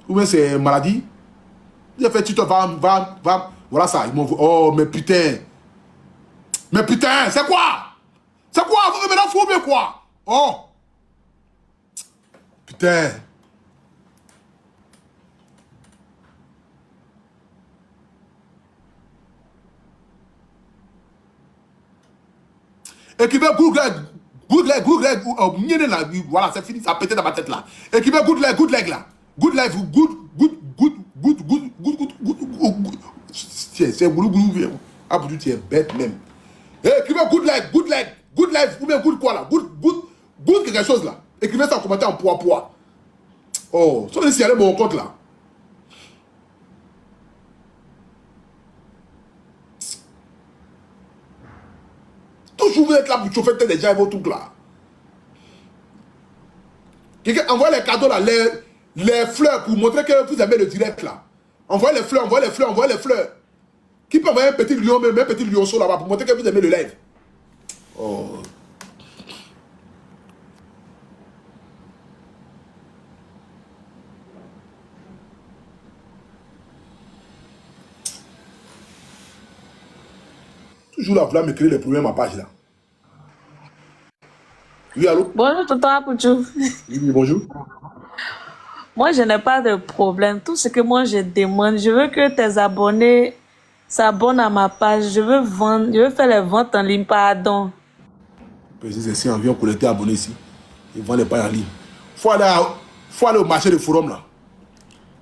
Ou bien c'est maladie. J'ai fait tuto, va. Voilà ça. Ils m'ont dit, oh, mais putain. Mais putain, c'est quoi? C'est quoi? Vous me fou bien quoi? Oh. Putain. Écrivez good leg, voilà, c'est fini, ça a pété dans ma tête là. Écrivez good leg là. Good life, good. C'est goulou. Ah, pour tu es bête même. Écrivez good life, ou bien good quoi là? Good quelque chose là. Écrivez ça en commentaire en poids. Oh, ça veut dire si aller mon compte là. Toujours vous êtes là pour chauffer des gens et vos trucs là. Quelqu'un envoie les cadeaux là, les fleurs pour montrer que vous aimez le direct là. Envoyez les fleurs. Qui peut envoyer un petit lion, même un petit lionceau là-bas pour montrer que vous aimez le live? Oh. Toujours là, vouloir me créer les problèmes à ma page là. Oui, allô? Bonjour, tonton Apouchou. Oui, bonjour. Moi, je n'ai pas de problème. Tout ce que moi, je demande, je veux que tes abonnés s'abonnent à ma page. Je veux faire les ventes en ligne, pardon. Président, si on vient collecter abonnés ici, ils vendent les pages en ligne. Faut aller au marché de forum là.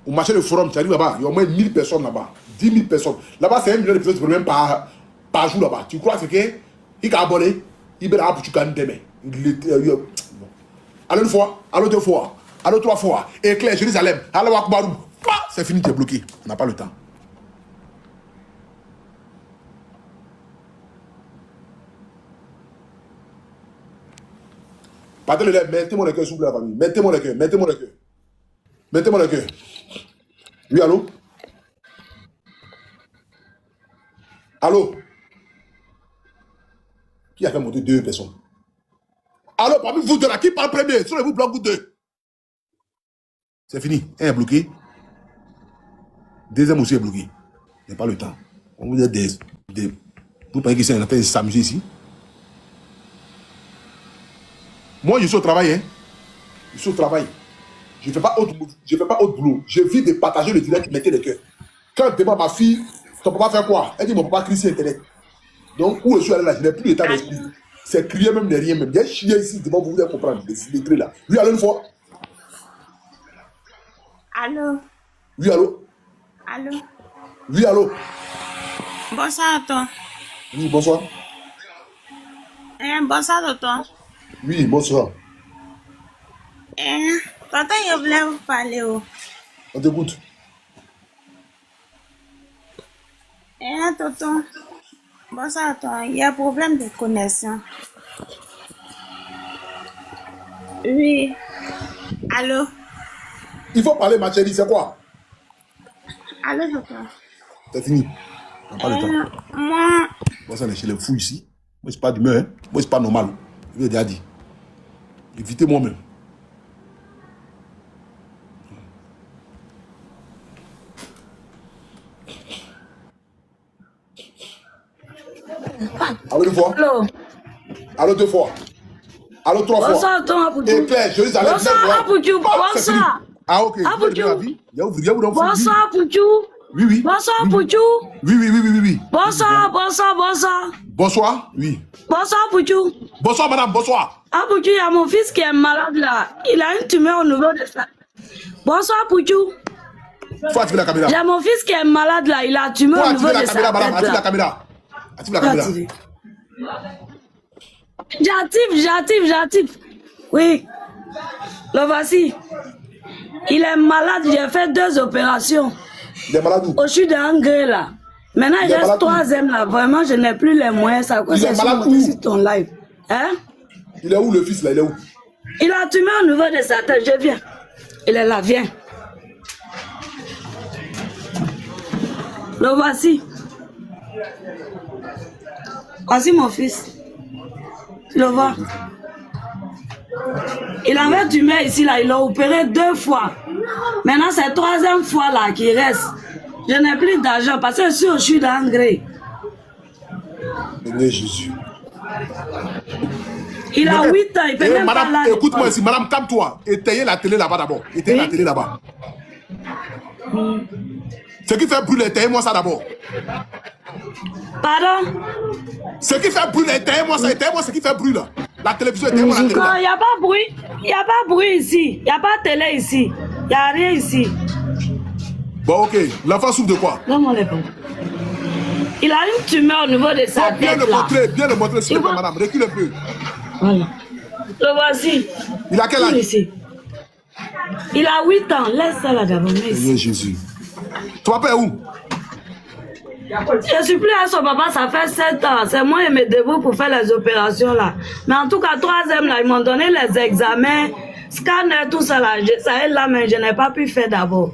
Au marché de forum, tu arrives là-bas, il y a au moins 1000 personnes là-bas. 10 000 personnes. Là-bas, c'est 1 million de personnes même par jour là-bas. Tu crois que il a abonné, il va avoir pour tu gagnes demain. Allô une fois, allô 2 fois, allô 3 fois. Éclair, Jérusalem, allô Akbarou. C'est fini, tu es bloqué. On n'a pas le temps. Partez le lèvre, mettez-moi le cœur, s'il vous plaît, la famille. Mettez-moi le cœur. Oui, allô? Allô? Qui a fait monter 2 personnes? Allô, parmi vous deux là, qui parle premier? Sur vous bloquez vous deux. C'est fini. Un est bloqué. Deuxième aussi est bloqué. Il n'y a pas le temps. On vous dit vous pensez qu'ils sont en train de s'amuser ici? Moi, je suis au travail, hein. Je suis au travail. Je ne fais pas autre boulot. Je vis de partager le direct, mettez le cœur. Quand je demande à ma fille, ton papa fait quoi? Elle dit, mon papa crie sur Internet. Donc, où je suis allé là, je n'ai plus l'état d'esprit. C'est crier même, n'est rien même. Il y a chier ici, devant vous, vous allez comprendre. Les traits là. Oui, allô, une fois. Allô? Oui, allô? Allô? Oui, allô? Bonsoir, toi. Oui, bonsoir. Bonsoir, docteur. Oui, bonsoir. Tonton, je voulais vous parler. On t'écoute. Tonton. Bonsoir, toi. Il y a un problème de connexion. Oui. Allô? Il faut parler, ma chérie, c'est quoi? Allô, docteur. C'est fini. On n'a pas le temps. Moi... Moi, ça, on est chez les fous ici. Moi, c'est pas d'humeur, hein. Moi, c'est pas normal. Je l'ai déjà dit. Évitez moi-même. Allô, 2 fois. Allô? Allô, 2 fois. Allô, 3 fois. Bonsoir, tonton Apouchou. Éclair, Jérusalem. Bonsoir, Apouchou. Bonsoir. Ah, ok. Apouchou. Bonsoir, Apouchou. Oui. Bonsoir, Apouchou. Oui. Bonsoir. Bonsoir, oui. Bonsoir, Apouchou. Bonsoir, madame, bonsoir. Apouchou, il y a mon fils qui est malade là. Il a une tumeur au niveau de ça. Bonsoir, Apouchou. Faut activer la caméra. Il y a mon fils qui est malade là. Il a une tumeur au niveau de sa tête. Active la caméra. Active la caméra. J'active. Oui. Le voici. Il est malade. J'ai fait 2 opérations. Il est malade où? Au sud d'Angré là. Maintenant, il reste 3e là. Vraiment, je n'ai plus les moyens. Ça cause c'est sur ton live. Hein? Il est où le fils là? Il est où? Il a tumeur au niveau de sa tête. Je viens. Il est là. Viens. Le voici. Voici mon fils. Tu le vois? Il avait tumé ici, là, il l'a opéré 2 fois. Maintenant, c'est la 3e fois là qu'il reste. Je n'ai plus d'argent parce que je suis d'engrais. Jésus. Il a 8 ans, il peut même madame, pas là. écoute-moi ici, madame, calme-toi. Éteignez la télé là-bas d'abord. Éteignez la télé là-bas. Ce qui fait brûler, éteignez-moi ça d'abord. Pardon? Ce qui fait brûler, éteignez-moi ça, éteignez-moi ce qui fait brûler là. La télévision, éteignez-moi la télé Non, là. il n'y a pas bruit. Il n'y a pas bruit ici. Il n'y a pas de télé ici. Il n'y a rien ici. Bon, ok. L'enfant souffre de quoi? Donne-moi les pommes. Il a une tumeur au niveau de sa Bien tête le là. montrer, bien le montrer, s'il vous plaît, madame. Recule un peu. Voilà. Le voici. Il a quel âge? Ici. Il a 8 ans. Laisse ça là d'abord. Seigneur Jésus. Ton papa est où? Je suis plus à son papa, ça fait 7 ans. C'est moi qui me débrouille pour faire les opérations là. Mais en tout cas, 3e là, ils m'ont donné les examens, scanner, tout ça là. Ça est là, mais je n'ai pas pu faire d'abord.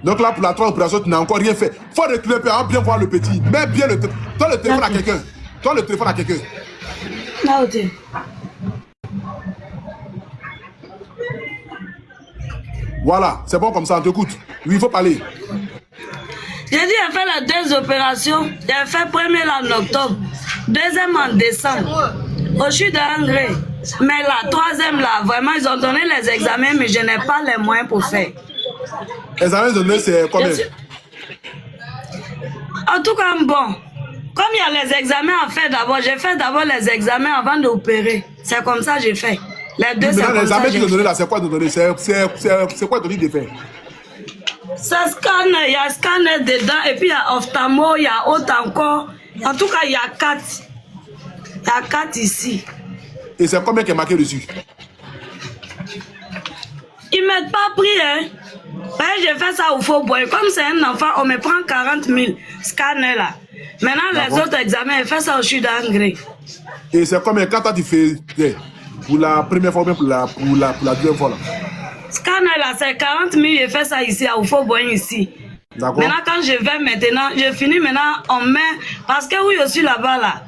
Donc là, pour la 3 opération, tu n'as encore rien fait. Faut reculer un peu, hein, bien voir le petit. Mets bien le téléphone. Donne le téléphone à quelqu'un. Donne le téléphone à quelqu'un. Là où tu es. Voilà, c'est bon comme ça, on t'écoute. Oui, il faut parler. J'ai dit, j'ai fait les 2 opérations. J'ai fait premier là en octobre, 2e en décembre. Au sud d'engrais. Mais la 3e là, vraiment, ils ont donné les examens, mais je n'ai pas les moyens pour faire. Les examens donnés, c'est combien? En tout cas, bon, comme il y a les examens à faire d'abord, j'ai fait d'abord les examens avant d'opérer. C'est comme ça que j'ai fait. Les 2, c'est Maintenant, comme les examens ça. qu'ils ont donnés là, c'est quoi de donner? C'est quoi de donner de faire? Ça scanne, il y a scanner dedans, et puis il y a ophtalmo, il y a autre encore. En tout cas, il y a 4. Il y a 4 ici. Et c'est combien qui est marqué dessus? Ils ne m'ont pas pris, hein. Ouais, j'ai fait ça au faux bois. Comme c'est un enfant, on me prend 40 000 scanners là. Maintenant, les autres examens, j'ai fait ça au sud d'engrais. Et c'est combien? Quand tu fais pour la première fois ou bien pour la 2e fois là? Scanner là, c'est 40 000, j'ai fait ça ici, au faux bois ici. D'accord. Maintenant, quand je vais maintenant, je finis maintenant, on met, parce que oui, je suis là-bas là.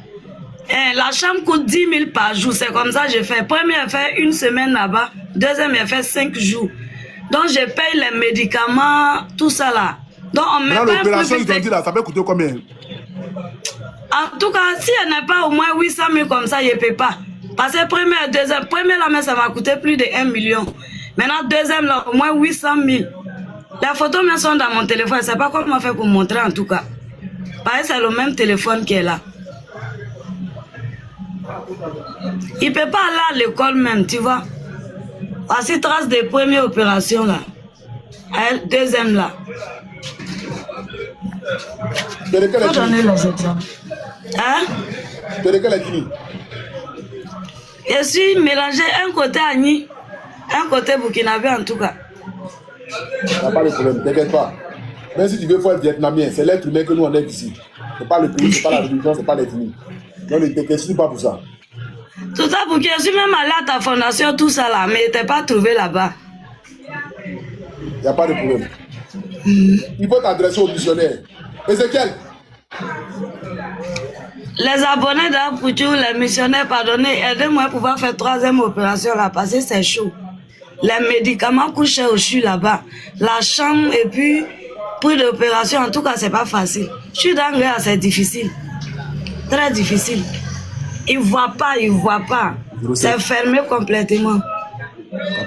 La chambre coûte 10 000 par jour, c'est comme ça que je fais. Première, j'ai fait 1 semaine là-bas. Deuxième, j'ai fait 5 jours. Donc, je paye les médicaments, tout ça là. Donc, on met maintenant, pas l'opération, un ils ont dit là, ça peut coûter combien? En tout cas, si elle n'a pas au moins 800 000 comme ça, je ne peux pas. Parce que première, deuxième, première là, mais ça m'a coûté plus de 1 million. Maintenant, deuxième là, au moins 800 000. Les photos me sont dans mon téléphone. Je ne sais pas comment on fait pour montrer en tout cas. Parce que c'est le même téléphone qui est là. Il ne peut pas aller à l'école même, tu vois. Voici trace des premières opérations là. Deuxième là. Tu es de quelle Faut donner ethnie? les exemples. Hein? Tu es de quelle ethnie? Je suis mélangé un côté Agni, un côté Burkinabé en tout cas. Il n'y a pas de problème, t'inquiète pas. Même si tu veux faire vietnamien, c'est l'être humain que nous on est ici. Ce n'est pas le pays, ce n'est pas la religion, ce n'est pas l'ethnie. Donc ne te questionne pas pour ça. Tout ça pour que je suis même allé à ta fondation, tout ça là, mais je t'ai pas trouvé là-bas. Il n'y a pas de problème. Il faut t'adresser aux missionnaires. Ézéchiel, Les abonnés d'Apoutou, les missionnaires, pardonnez, aidez-moi à pouvoir faire 3e opération là, parce que c'est chaud. Les médicaments coûtent cher aussi là-bas. La chambre et puis, prix d'opération, en tout cas, c'est pas facile. Je suis dans le c'est difficile. Très difficile. Ils ne voient pas, ils ne voient pas. C'est fermé complètement.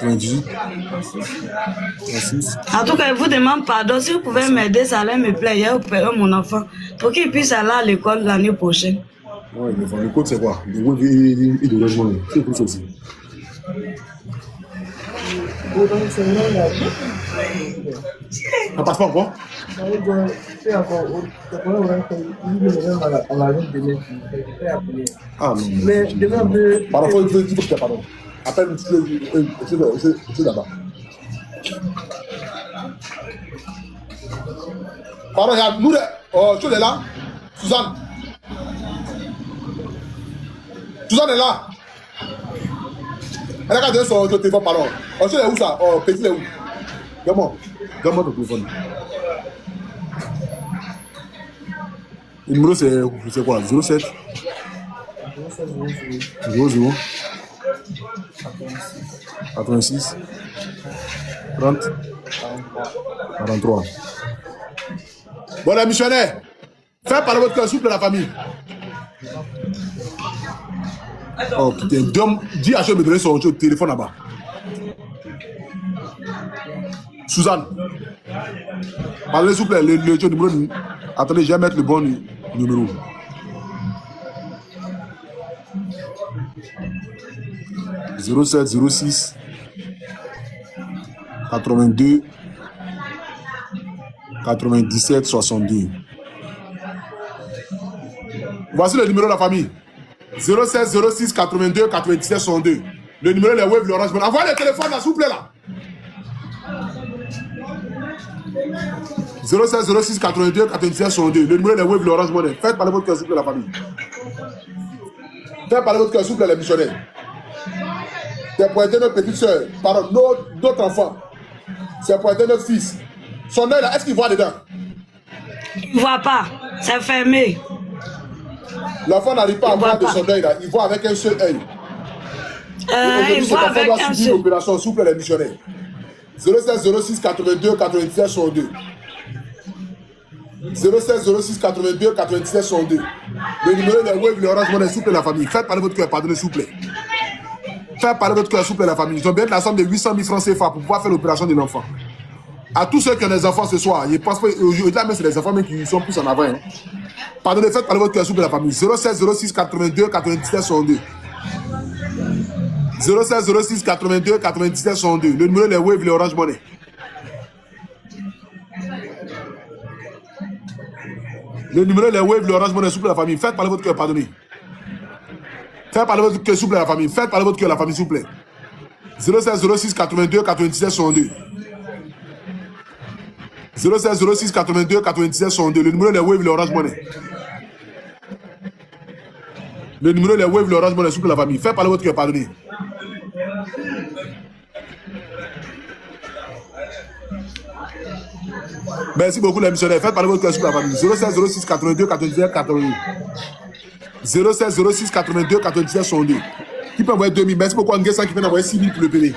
98, 36. En tout cas, je vous demande pardon. Si vous pouvez m'aider, ça allait me plaire. J'ai opéré mon enfant pour qu'il puisse aller à l'école l'année prochaine. Oui, le code c'est quoi? Le web et de logement. C'est tout ceci. Ça passe pas encore? Ah non. Pardon, il faut que je te pardonne. Appelle monsieur là-bas. Pardon, il y a nous, oh, tu es là? Suzanne. Suzanne est là. Elle a donné son téléphone, pardon. Oh, tu es où ça? Oh, petit est où? Donne-moi ton téléphone. Le numéro c'est quoi? 07 00 86 30 43. Bon, les missionnaires, faites parler votre cœur, s'il vous plaît, la famille. Oh putain, dis à Dieu de me donner son téléphone là-bas. Suzanne, parlez s'il vous plaît, le numéro. Attendez, je vais mettre le bon numéro. « 07 06 82 97 62. » Voici le numéro de la famille. 07 06 82 97 62. Le numéro de Wave Orange Money. Envoyez le téléphone là, s'il vous plaît là. 07 06 82 97 62. Le numéro de Wave Orange Money. Faites parler votre cœur, s'il vous plaît, la famille. Faites parler votre cœur, s'il vous plaît, les missionnaires. C'est pour aider notre petite soeur, pardon, notre enfant. C'est pour aider notre fils. Son œil là, est-ce qu'il voit dedans? Il ne voit pas, c'est fermé. L'enfant n'arrive pas à voir de son œil là, il voit avec un seul œil. Il voit avec un seul. Opération, s'il vous plaît, les missionnaires. 07 06 82 97 62. 07 06 82 97 62. Le numéro de Wave Orange Money, s'il vous plaît, la famille. Faites parler votre cœur, pardonnez, s'il vous plaît. Faites parler votre cœur, s'il vous plaît, la famille. Ils ont bien la somme de 800 000 francs CFA pour pouvoir faire l'opération de l'enfant. À tous ceux qui ont des enfants ce soir, je pense qu'aujourd'hui, c'est les enfants même qui sont plus en avant. Hein. Pardonnez, faites parler votre cœur, s'il vous plaît, la famille. 07 06 82 97 62. 07 06 82 97 62. Le numéro de Wave Orange Money. Le numéro de Wave Orange Money, s'il vous plaît, la famille. Faites parler votre cœur, pardonnez. Faites parler votre cœur, s'il vous plaît, la famille. Faites parler votre cœur, la famille, s'il vous plaît. 07 06 82 97 62. 07 06 82 97 62. Le numéro de Wave Orange Money. Le numéro de Wave Orange Money, s'il vous plaît, la famille. Faites parler votre cœur, pardonnez. Merci beaucoup, les missionnaires. Faites parler votre cœur, s'il vous plaît, la famille. 07 06 82 97 82. 07 06 82 97 62. Qui peut envoyer 2000? Merci beaucoup, Nguessa qui vient d'envoyer 6000 pour le bébé.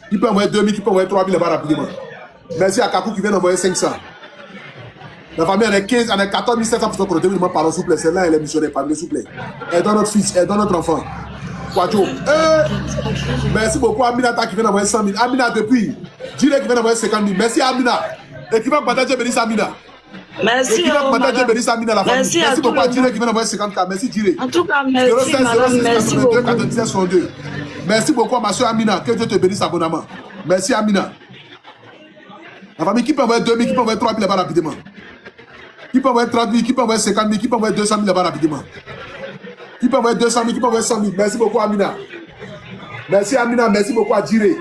Qui peut envoyer 2000, qui peut envoyer 3000 là-bas rapidement. Merci à Kakou qui vient d'envoyer 500. La famille en est 15, en est 14 700 pour se connecter. Pardon, s'il vous plaît. Celle-là, elle est missionnaire. Pardon, s'il vous plaît. Elle donne notre fils, elle donne notre enfant. Quadjo. Merci beaucoup, Amina qui vient d'envoyer 100 000. Amina depuis. Dis-le qui vient d'envoyer 50 000. Merci, Amina. Et qui va partager, bénisse Amina. Merci, Amina, la famille. Merci beaucoup, Dis-le qui vient d'envoyer 50K. Merci, Dis-le. En tout cas, merci, madame. Merci beaucoup. 97 62. Merci beaucoup, ma soeur Amina. Que Dieu te bénisse abondamment. Merci, Amina. La famille qui peut envoyer 2000, qui peut envoyer 3000 là-bas rapidement. Qui peut envoyer 30 000, qui peut envoyer 50 000, qui peut envoyer 200 000 là-bas rapidement. Qui peut envoyer 200 000, qui peut envoyer 100 000. Merci beaucoup, Amina. Merci, Amina. Merci beaucoup à Djiré.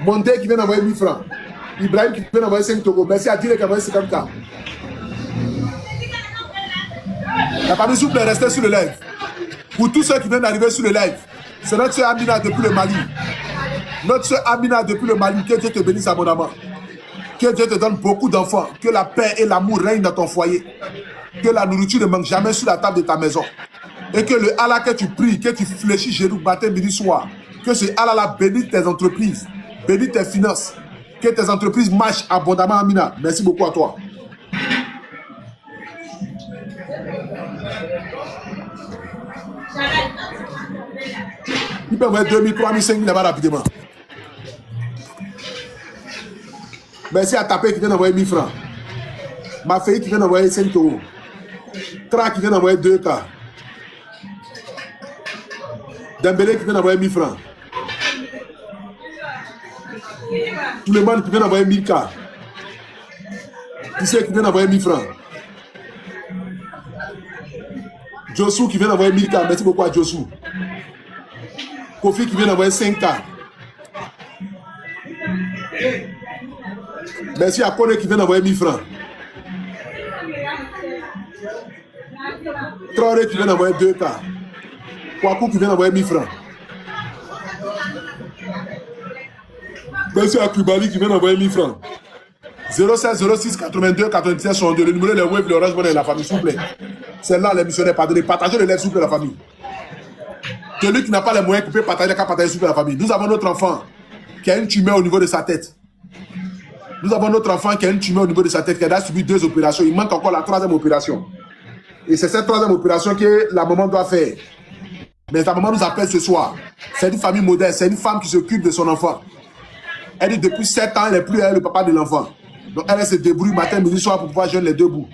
Monté qui vient d'envoyer 1000 francs. Ibrahim qui vient d'envoyer 5 togos. Merci à Djiré qui a envoyé 50K. La famille, s'il vous plaît, restez sur le live. Pour tous ceux qui viennent d'arriver sur le live, c'est notre soeur Amina depuis le Mali. Notre soeur Amina depuis le Mali. Que Dieu te bénisse abondamment. Que Dieu te donne beaucoup d'enfants. Que la paix et l'amour règnent dans ton foyer. Que la nourriture ne manque jamais sur la table de ta maison. Et que le Allah que tu pries, que tu fléchis genoux, matin, midi, soir. Que ce Allah bénisse tes entreprises. Bénisse tes finances. Que tes entreprises marchent abondamment, Amina. Merci beaucoup à toi. Il peut envoyer 2000, 3000, 5000 là-bas rapidement. Merci à Tapé qui vient d'envoyer 1000 francs. Ma fille qui vient d'envoyer 5 euros. Tra qui vient d'envoyer 2K. Dembélé qui vient d'envoyer 1000 francs. Tout le monde qui vient d'envoyer 1000K. Qui vient d'envoyer 1000 francs. Josu qui vient d'envoyer 1000K. Merci beaucoup à Josu. Kofi qui vient d'envoyer 5K. Merci à Kone qui vient d'envoyer 1000 francs. Traoré qui vient d'envoyer 2K. Kwaku qui vient d'envoyer 1000 francs. Merci à Kubali qui vient d'envoyer 1000 francs. 07 06 82 97 62. Le numéro, les Wave, le Orange Money et la famille, s'il vous plaît. C'est là les missionnaires, pardonnez. Partagez le live, s'il vous plaît, la famille. Celui qui n'a pas les moyens, qui peut partager, qu'à partager, s'il vous plaît, la famille. Nous avons notre enfant qui a une tumeur au niveau de sa tête. Nous avons notre enfant qui a une tumeur au niveau de sa tête, qui a subi 2 opérations. Il manque encore la 3e opération. Et c'est cette 3e opération que la maman doit faire. Mais la maman nous appelle ce soir. C'est une famille modeste, c'est une femme qui s'occupe de son enfant. Elle dit depuis 7 ans, elle n'est plus elle, le papa de l'enfant. Donc elle se débrouille matin, midi, soir pour pouvoir joindre les deux bouts.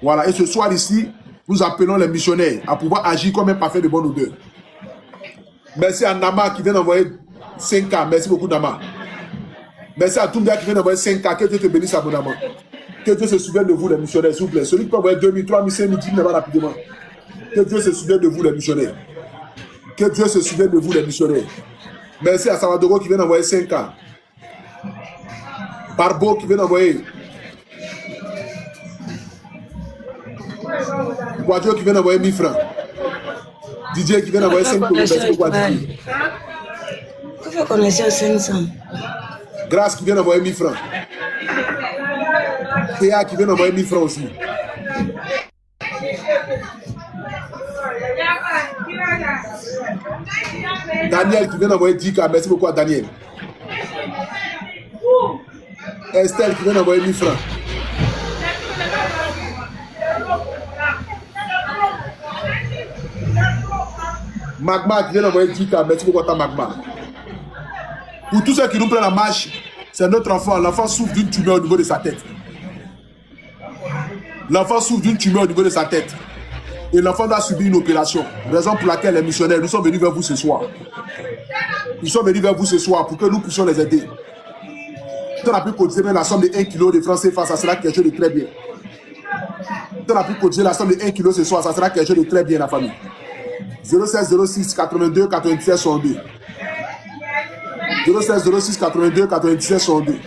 Voilà, et ce soir ici, nous appelons les missionnaires à pouvoir agir comme un parfait de bonne odeur. Merci à Nama qui vient d'envoyer 5K. Merci beaucoup Nama. Merci à Toumbia qui vient d'envoyer 5K. Que Dieu te bénisse abondamment. Que Dieu se souvienne de vous les missionnaires, s'il vous plaît. Celui qui peut envoyer 2000, 3000, 5000, 10 000 rapidement. Que Dieu se souvienne de vous les missionnaires. Que Dieu se souvienne de vous les missionnaires. Merci à Salvador qui vient d'envoyer 5K. Barbeau qui vient d'envoyer. Guadio qui vient d'envoyer 1000 francs. DJ qui vient d'envoyer 5 euros. Merci beaucoup à DJ. Vous faites connexion 500. Grâce qui vient d'envoyer 1000 francs. Théa qui vient d'envoyer 1000 francs aussi. Daniel qui vient d'envoyer 10K. Merci beaucoup à Daniel. Estelle qui vient d'envoyer 1000 francs. Magma qui vient d'envoyer 10K. Merci beaucoup à ta Magma. Pour tous ceux qui nous prennent la marche, c'est notre enfant. L'enfant souffre d'une tumeur au niveau de sa tête. L'enfant souffre d'une tumeur au niveau de sa tête. Et l'enfant doit subir une opération. Raison pour laquelle les missionnaires, nous sommes venus vers vous ce soir. Nous sommes venus vers vous ce soir pour que nous puissions les aider. Si on a pu cotiser la somme de 1 kg de francs CFA, ça sera quelque chose de très bien. Si on a pu cotiser la somme de 1 kg ce soir, ça sera quelque chose de très bien, la famille. 07 06 82 97 62. 07 06 82 97 62.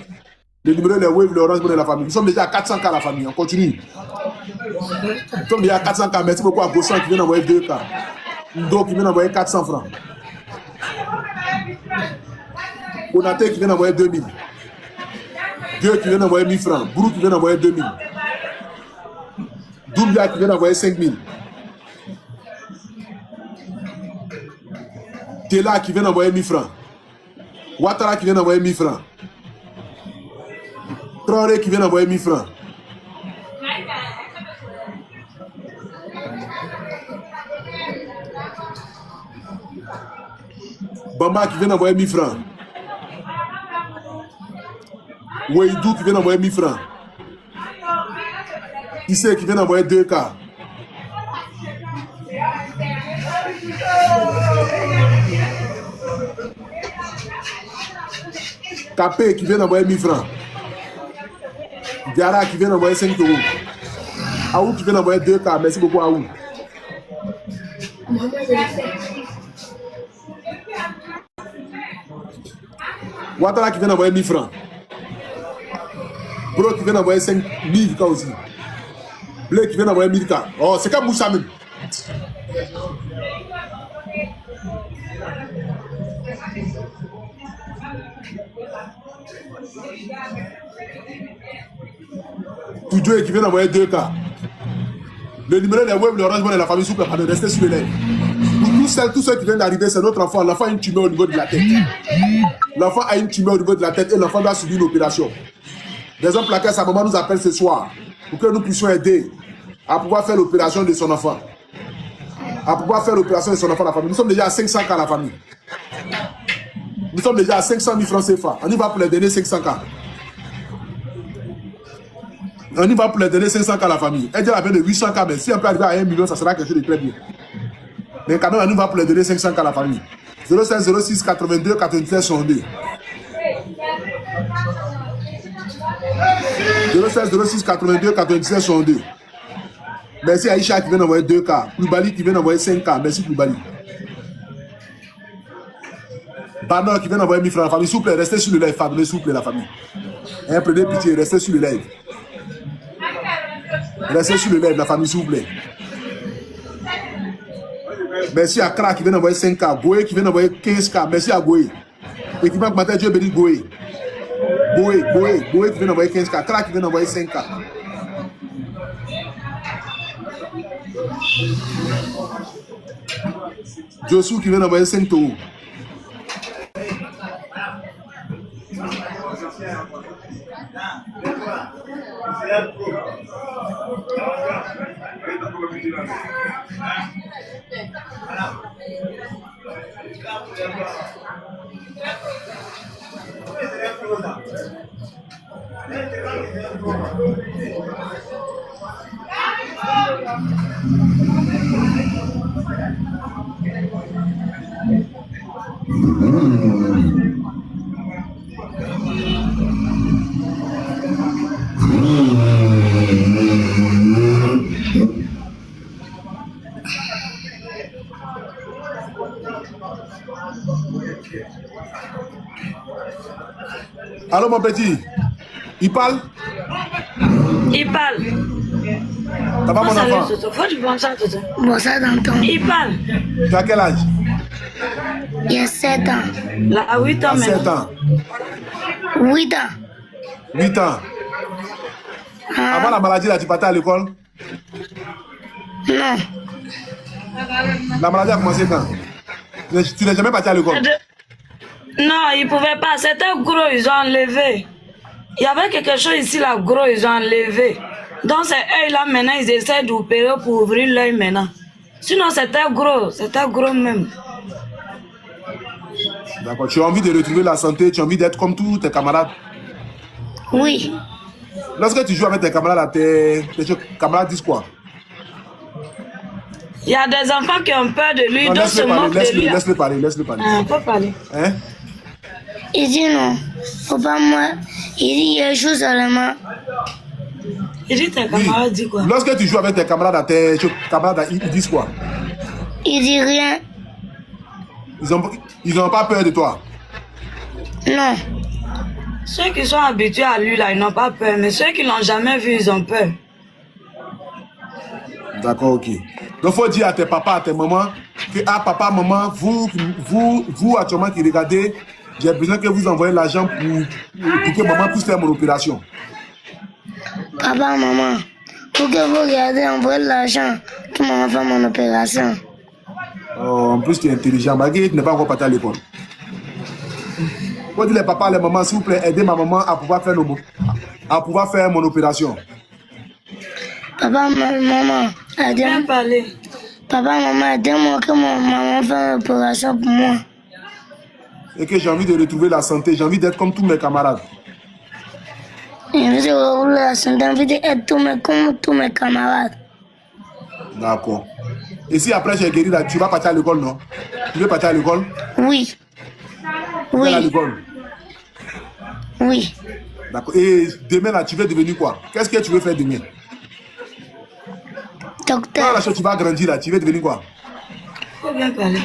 Le numéro, les Wave, le Orange Money, la famille. Nous sommes déjà à 400K, la famille. On continue. Nous sommes déjà à 400K. Merci beaucoup à Gossan qui vient d'envoyer 2K. Ndo qui vient d'envoyer 400 francs. Onate qui vient d'envoyer 2000. Dieu qui vient d'envoyer 1000 francs. Brou qui vient d'envoyer 2000. Doumbia qui vient d'envoyer 5000. Tela qui vient d'envoyer 1000 francs. Ouattara qui vient d'envoyer 1000 francs. Traoré qui vient d'envoyer 1000 francs. Bamba qui vient d'envoyer 1000 francs. Weidou qui vient d'envoyer 1000 francs. Issé qui vient d'envoyer 2K. Capé qui vient d'envoyer 1000 francs. Diara qui vient d'envoyer 5 euros. Aou qui vient d'envoyer 2K. Merci beaucoup Aou. Ouattara qui vient d'envoyer 1000 francs. Bro qui vient d'envoyer 5000 K aussi. Blé qui vient d'envoyer 1000 K. Oh, c'est comme Moussa même. Toudjoué qui vient d'envoyer 2K. Le numéro des Web, le Orange Money et la famille souple, de rester sur le live. Pour tous ceux qui viennent d'arriver, c'est notre enfant. L'enfant a une tumeur au niveau de la tête. L'enfant a une tumeur au niveau de la tête et l'enfant doit subir une opération. Raison pour laquelle sa maman nous appelle ce soir pour que nous puissions aider à pouvoir faire l'opération de son enfant. À pouvoir faire l'opération de son enfant, la famille. Nous sommes déjà à 500K, la famille. Nous sommes déjà à 500 000 francs CFA. On y va pour les donner 500K. On y va pour les donner 500K, la famille. Elle dit la peine de 800K, mais si on peut arriver à 1 million, ça sera quelque chose de très bien. Mais quand même, on y va pour les donner 500K, la famille. 07 06 82 97 62. 07 06 82 97 62. Merci à Aïcha qui vient d'envoyer 2K. Ploubali qui vient d'envoyer 5K. Merci Ploubali. Banor qui vient d'envoyer 1000 francs. La famille, s'il vous plaît, restez sur le live. Fabuleux, s'il vous plaît, la famille. Hein, prenez pitié, restez sur le live. Restez sur le live, la famille, s'il vous plaît. Merci à Kra qui vient d'envoyer 5K. Goé qui vient d'envoyer 15K. Merci à Goé. Équipement matin, Dieu bénit Goé. Boé qui vient d'envoyer 15K. Kra qui vient d'envoyer 5K. Josu qui vient d'envoyer 5 taureaux. Allô mon petit, il parle? Il parle. Ça va mon enfant? Faut que tu penses à tout ça. Bon, ça d'entend. Il parle. Tu as quel âge? Il y a 7 ans. Là, à 8 ans À 7 maintenant. ans. 8 ans. 8 ans. Avant la maladie là, tu partais à l'école? Non. La maladie a commencé quand? Tu n'es jamais parti à l'école? Non, ils ne pouvaient pas. C'était gros, ils ont enlevé. Il y avait quelque chose ici, là, gros, ils ont enlevé. Donc, ces œils-là, maintenant, ils essaient d'opérer pour ouvrir l'œil maintenant. Sinon, c'était gros même. D'accord. Tu as envie de retrouver la santé, tu as envie d'être comme tous tes camarades. Oui. Lorsque tu joues avec tes camarades, tes camarades disent quoi? Il y a des enfants qui ont peur de lui, Non, donc se moquent de lui. laisse-le parler. Ah, faut parler. Hein? Il dit non. Faut pas moi. Il dit il joue seulement. Il dit tes camarades disent quoi? Lorsque tu joues avec tes camarades, ils disent quoi? Il dit rien. Ils n'ont pas peur de toi. Non. Ceux qui sont habitués à lui, là, ils n'ont pas peur. Mais ceux qui ne l'ont jamais vu, ils ont peur. D'accord, ok. Donc, il faut dire à tes papas, à tes mamans, que papa, maman, vous actuellement qui regardez, j'ai besoin que vous envoyez l'argent pour que maman puisse faire mon opération. Papa, maman, pour que vous regardez, envoyez l'argent pour maman faire mon opération. Oh, en plus, tu es intelligent. Malgré que tu n'es pas encore parti à l'école. Faut dire les papas, les mamans, s'il vous plaît, aidez ma maman à pouvoir faire mon opération. Papa, maman, Bien aidez-moi. parler. Papa, maman, aidez-moi que mon maman fasse une opération pour moi. Et que j'ai envie de retrouver la santé, j'ai envie d'être comme tous mes camarades. J'ai envie de retrouver la santé, j'ai envie d'être comme tous mes camarades. D'accord. Et si après j'ai guéri, là, tu vas partir à l'école, non? Tu veux partir à l'école? Oui. Tu vas à Oui. l'école. Oui. D'accord. Et demain, là, tu veux devenir quoi? Qu'est-ce que tu veux faire demain? Quand Docteur, la chose, tu vas grandir, là, tu veux devenir quoi? Faut bien parler.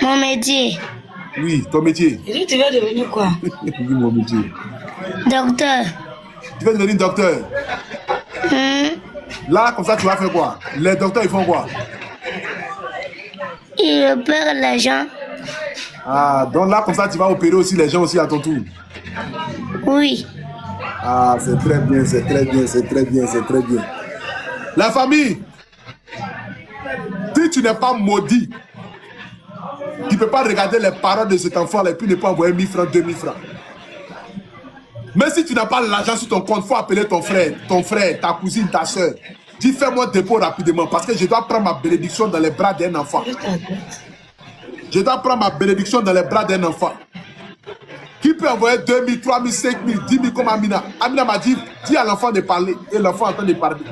mon métier. Oui, ton métier. Il dit, tu vas devenir quoi? Oui, mon métier. Docteur. Tu veux devenir docteur. Là, comme ça, tu vas faire quoi? Les docteurs, ils font quoi? Il opère les gens. Ah, donc là, comme ça, tu vas opérer aussi les gens aussi à ton tour. Oui. Ah, c'est très bien, c'est très bien, c'est très bien, c'est très bien. La famille, si tu n'es pas maudit, tu ne peux pas regarder les parents de cet enfant-là et puis ne pas envoyer 1000 francs, 2000 francs. Mais si tu n'as pas l'argent sur ton compte, il faut appeler ton frère, ta cousine, ta soeur. Dis, fais-moi dépôt rapidement parce que je dois prendre ma bénédiction dans les bras d'un enfant. Je dois prendre ma bénédiction dans les bras d'un enfant. Qui peut envoyer 2000, 3000, 5000, 10 000 comme Amina? Amina m'a dit, dis à l'enfant de parler. Et l'enfant entend de parler.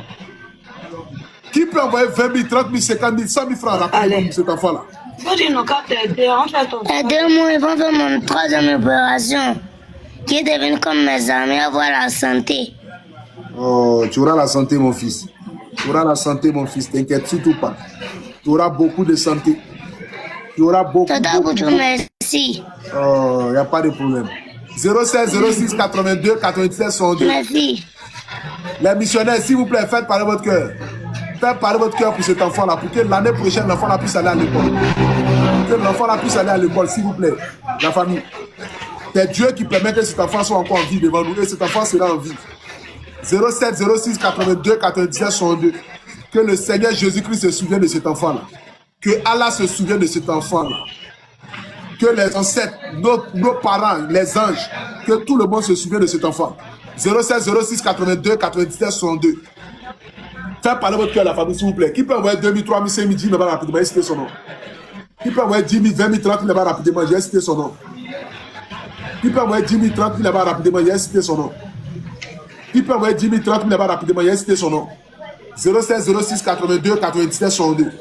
Qui peut envoyer 20 000, 30 000, 50 000, 100 000 francs rapidement pour cet enfant-là? Faut dire, non, quand t'aider, on fait ton travail. Aidez-moi, ils vont faire mon 3e opération. Qui est devenu comme mes amis, avoir la santé. Oh, tu auras la santé, mon fils. Tu auras la santé, mon fils. T'inquiète surtout pas. Tu auras beaucoup de santé. Tu auras beaucoup, Beaucoup, merci. Oh, il n'y a pas de problème. 07 06 82 97 62. Merci. Les missionnaires, s'il vous plaît, faites parler votre cœur. Faites parler votre cœur pour cet enfant-là, pour que l'année prochaine, l'enfant puisse aller à l'école. Pour que l'enfant puisse aller à l'école, s'il vous plaît. La famille. C'est Dieu qui permet que cet enfant soit encore en vie devant nous et cet enfant sera en vie. 07 06 82 97 62. Que le Seigneur Jésus-Christ se souvienne de cet enfant-là. Que Allah se souvienne de cet enfant-là. Que les ancêtres, nos parents, les anges, que tout le monde se souvienne de cet enfant. 07 06 82 97 62. Faites parler votre cœur à la famille, s'il vous plaît. Qui peut envoyer 2 000, 3 000, 5 000, 10 000 là-bas rapidement? J'ai cité son nom. Qui peut envoyer 10 000, 20 000, 30 000 là-bas rapidement? J'ai cité son nom. Qui peut envoyer 10 000, 30 000 là-bas rapidement? J'ai cité son nom. Qui peut envoyer 10 000, 30 000 là-bas rapidement? J'ai cité son nom. 07 06 82 97 62.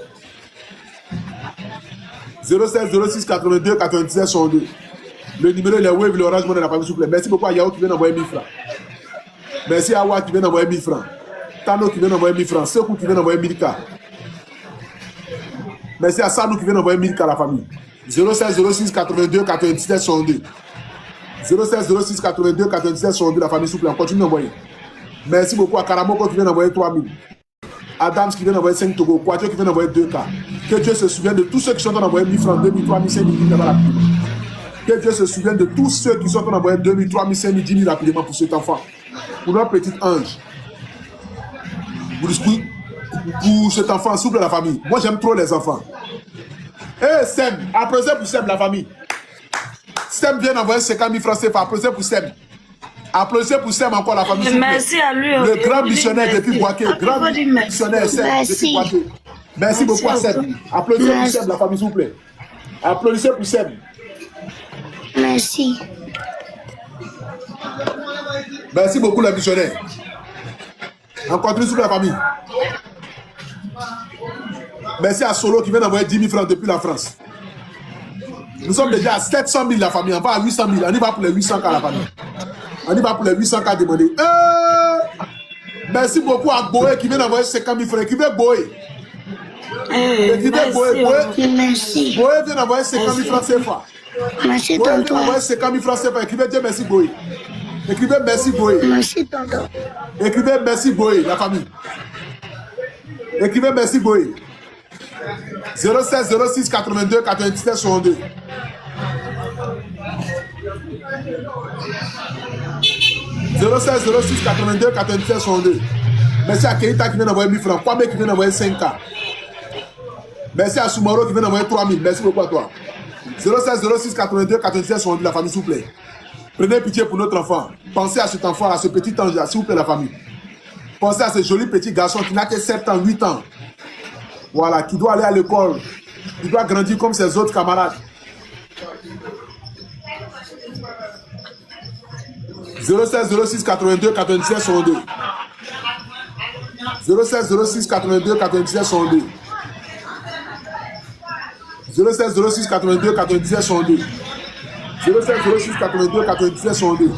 07 06 82 97 62. Le numéro est le Wave, l'Orange Money, la famille, s'il vous plaît. Merci beaucoup à Yao qui vient d'envoyer 1000 francs. Merci à Awa qui vient d'envoyer 1000 francs. Tano qui vient d'envoyer 1000 francs. Sekou qui vient d'envoyer 1000 k. Merci à Sanou qui vient d'envoyer 1000 k à la famille. 07 06 82 97 62. 07 06 82 97 62, la famille, s'il vous plaît. On continue d'envoyer. Merci beaucoup à Karamoko qui vient d'envoyer 3000. Adams qui vient d'envoyer 5 Togo. Quadio qui vient d'envoyer 2 k. Que Dieu se souvienne de tous ceux qui sont en train d'envoyer 1000 francs, 2000, 3000, 5000 là-bas rapidement. Que Dieu se souvienne de tous ceux qui sont en train d'envoyer 2000, 3000, 5000, 10 000 rapidement pour cet enfant. Pour notre petit ange. Pour cet enfant, s'il vous plaît, la famille. Moi, j'aime trop les enfants. Eh, Sem, applaudissez pour Sem, la famille. Sem vient d'envoyer 50 000 francs CFA. Applaudissez pour Sem. Applaudissez pour Sem encore, la famille. Merci à lui. Le grand missionnaire depuis Boaké. Grand missionnaire Sem depuis Boaké. Merci beaucoup à Sem. Applaudissez pour Sem, la famille, s'il vous plaît. Applaudissez pour Sem. Merci. Merci beaucoup, les missionnaires. On continue sur la famille. Merci à Solo qui vient d'envoyer 10 000 francs depuis la France. Nous sommes déjà à 700 000 la famille. On va à 800 000. On y va pour les 800 k la famille. On y va pour les 800 k demandés. Merci beaucoup à Boé qui vient d'envoyer 50 000 francs. Écrivez Boé. Écrivez Boé. Merci. Boé vient d'envoyer 50 000 francs CFA. Merci, Boé vient tonton. d'envoyer 50 000 francs CFA. Écrivez Dieu merci Boé. Écrivez merci Boé. Merci, tonton. Écrivez merci Boé, la famille. Écrivez merci Boé. 07 06 82 97 62. 07 06 82 97 62. Merci à Keita qui vient d'envoyer 1000 francs. Kwame qui vient d'envoyer 5K. Merci à Soumaro qui vient d'envoyer 3000. Merci beaucoup à toi. 07 06 82 97 62, la famille, s'il vous plaît. Prenez pitié pour notre enfant. Pensez à cet enfant, à ce petit ange-là, s'il vous plaît, la famille. Pensez à ce joli petit garçon qui n'a que 7 ans, 8 ans. Voilà, qui doit aller à l'école. Il doit grandir comme ses autres camarades. 07 06 82 97 62. 07 06 82 97 62. 07 06 82 97 62. 07 06 82 97 62.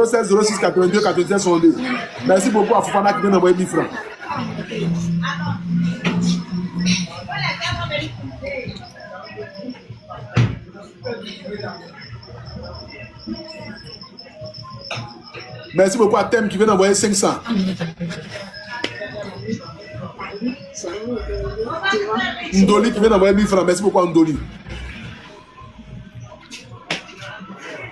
07 06 82 97 62. Merci beaucoup à Fofana qui vient d'envoyer 1000 francs. Merci beaucoup à Thème qui vient d'envoyer 500. Ndoli qui vient d'envoyer 1000 francs. Merci beaucoup à Ndoli.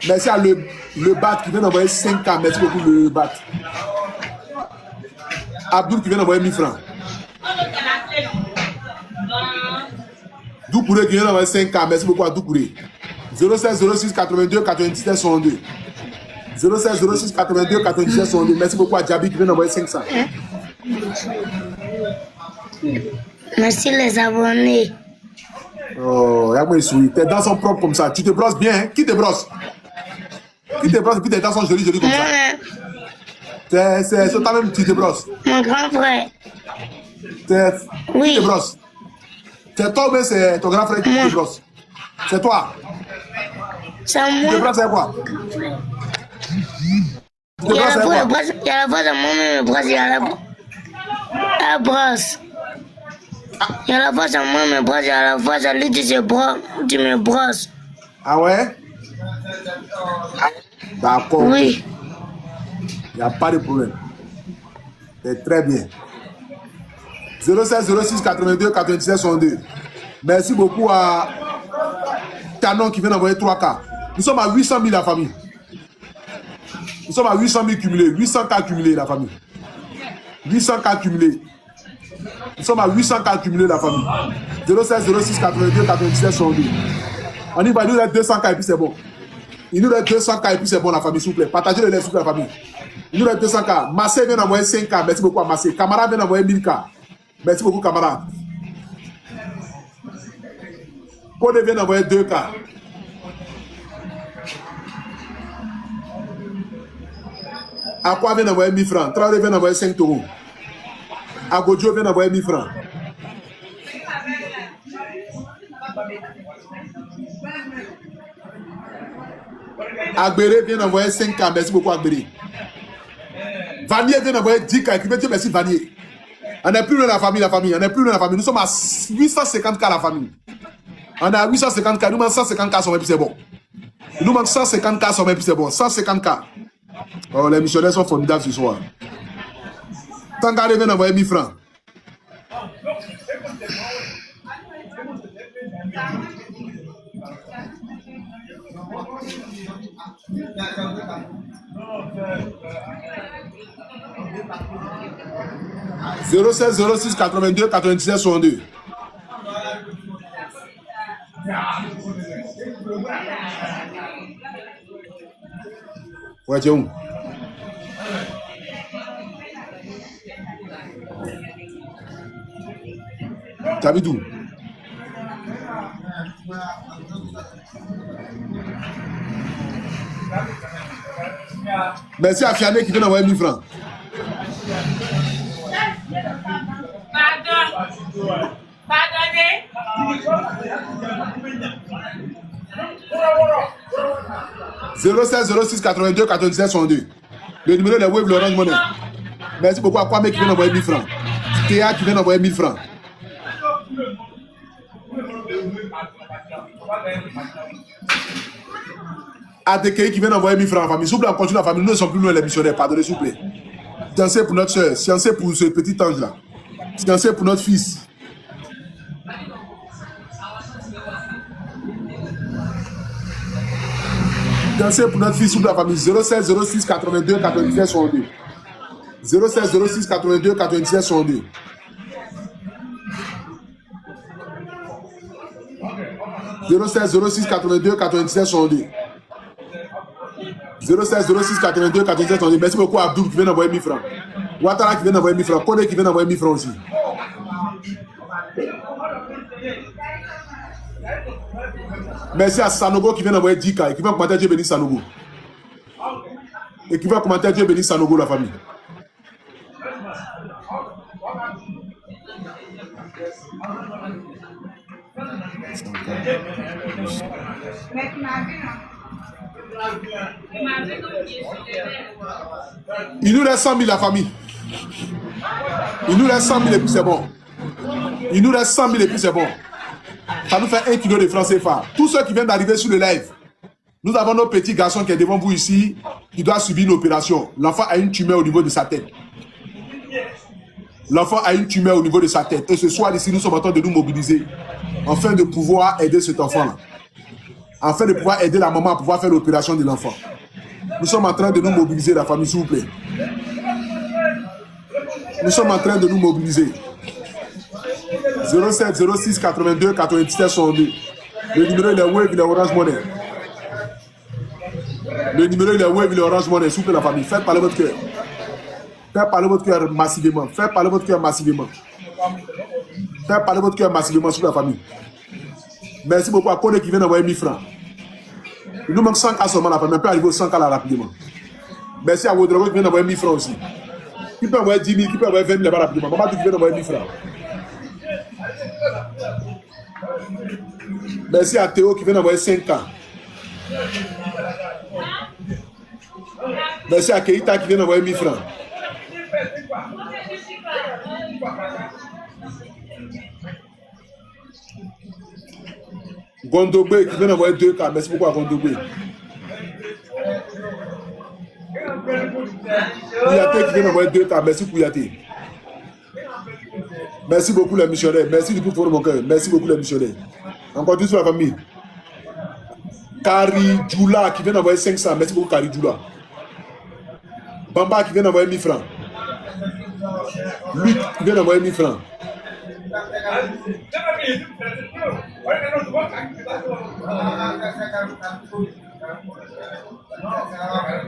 Merci à le Bat qui vient d'envoyer 5K. Merci beaucoup le Bat. Abdul qui vient d'envoyer 1000 francs. Doukouré qui vient d'envoyer 5K. Merci beaucoup à Doukouré. 07 06 82 97 62. 07 06 82 97 62. Merci beaucoup à Djabi qui vient d'envoyer 500. Merci les abonnés. Oh, regarde-moi il sourit. Tes dents sont propres comme ça. Tu te brosses bien, hein? Qui te brosse? Qui te brosse et puis tes dents sont jolies comme ça? C'est toi-même qui te brosses. Mon grand frère. Qui te brosse? C'est toi ou bien c'est ton grand frère qui te brosse? C'est toi? C'est Tu te moi. brosses avec quoi? Tu te Il y brosses a avec la quoi? brosse, il y a la brosse de moi-même, brosse, il y a la brosse. Il y a la brosse de moi-même, brosse, il y a la brosse de lui, tu me brosses. Ah ouais? D'accord. Oui. Il n'y a pas de problème. C'est très bien. 07 06 82 97 62. Merci beaucoup à Canon qui vient d'envoyer 3K. Nous sommes à 800 000 la famille. Nous sommes à 800 000 cumulés. 800 cas cumulés la famille. 800 cas cumulés. Nous sommes à 800 cas cumulés la famille. 07 06 82 97 62. On y va, il nous reste 200 cas et puis c'est bon. Il nous reste 200 cas et puis c'est bon la famille, s'il vous plaît. Partagez le lien s'il vous plaît la famille. Il nous reste 200 cas. Massé vient d'envoyer 5 cas. Merci beaucoup à Massé. Camarade vient d'envoyer 1000 cas. Merci beaucoup camarade. Podé vient d'envoyer 2 cas. Aqua vient d'envoyer 1000 francs. Traoré vient d'envoyer 5 euros. Agodio vient d'envoyer 1000 francs. Agbéré vient d'envoyer 5 cas. Merci beaucoup Agbéré. Vanier vient d'envoyer 10 cas. Écrivez Dieu merci Vanier. On n'est plus loin de la famille, On n'est plus loin de la famille. Nous sommes à 850 cas la famille. On est à 850 cas. Il nous manque 150 cas sur même puis c'est bon. Il nous manque 150 cas sur même puis c'est bon. 150 cas. Oh, les missionnaires sont formidables ce soir. Tangare vient d'envoyer 1000 francs. « 07 06 82 97 62. Ouais, tiens où? T'as vu d'où? Merci à Fiané qui vient d'envoyer 1000 francs. Pardonnez. 07 06 82 97 62. Le numéro de Wave Laurent Monnaie. Merci beaucoup à Kwame qui vient d'envoyer 1000 francs. Théa qui vient d'envoyer 1000 francs. Adekei qui vient d'envoyer 1000 francs en famille. S'il vous plaît, on continue la famille. Nous ne sommes plus loin les missionnaires. Pardonnez, s'il vous plaît. Dansez pour notre soeur. Dansez pour ce petit ange-là. Dansez pour notre fils. Dansez pour notre fils, s'il vous plaît, la famille. 07 06 82 97 62. 07 06 82 97 62. « 07 06 82 97 62. 07 06 82 97 62. Merci beaucoup à Abdou qui vient d'envoyer 1000 francs. Ouattara qui vient d'envoyer 1000 francs. Kone qui vient d'envoyer 1000 francs aussi. Merci à Sanogo qui vient d'envoyer 10 cas. Et qui va commenter Dieu bénisse Sanogo. Et qui va commenter Dieu bénisse Sanogo, la famille. Il nous reste 100 000 la famille. Il nous reste 100 000 et puis c'est bon. Il nous reste 100 000 et puis c'est bon. Ça nous fait 1 kilo de francs CFA. Tous ceux qui viennent d'arriver sur le live, nous avons notre petit garçon qui est devant vous ici, qui doit subir une opération. L'enfant a une tumeur au niveau de sa tête. L'enfant a une tumeur au niveau de sa tête. Et ce soir ici, nous sommes en train de nous mobiliser afin de pouvoir aider cet enfant-là. Afin de pouvoir aider la maman à pouvoir faire l'opération de l'enfant. Nous sommes en train de nous mobiliser, la famille, s'il vous plaît. Nous sommes en train de nous mobiliser. 07 06 82 97 62. Le numéro il est Wave, il est Orange Money. Le numéro il est Wave, il est Orange Money. S'il vous plaît, la famille, faites parler votre cœur. Faites parler votre cœur massivement. Faites parler votre cœur massivement. Faites parler votre cœur massivement sur la famille. Merci beaucoup à Kone qui vient d'envoyer 1000 francs. Il nous manque 100 cas seulement la famille. On peut arriver aux 100 cas là rapidement. Merci à Wodrogo qui vient d'envoyer 1000 francs aussi. Qui peut envoyer 10 000, qui peut envoyer 20 000 là-bas rapidement. Maman qui vient d'envoyer 1000 francs. Merci à Théo qui vient d'envoyer 5 cas. Merci à Keita qui vient d'envoyer 1000 francs. Gondogbe qui vient d'envoyer 2 cas. Merci beaucoup à Gondogbe. Kouyaté qui vient d'envoyer 2 cas. Merci Kouyaté. Merci beaucoup les missionnaires. Merci du tout pour mon cœur. Merci beaucoup les missionnaires. Encore plus sur la famille. Kari Djoula qui vient d'envoyer 500. Merci beaucoup, Kari Djoula. Bamba qui vient d'envoyer 1000 francs. Luc qui vient d'envoyer 1000 francs.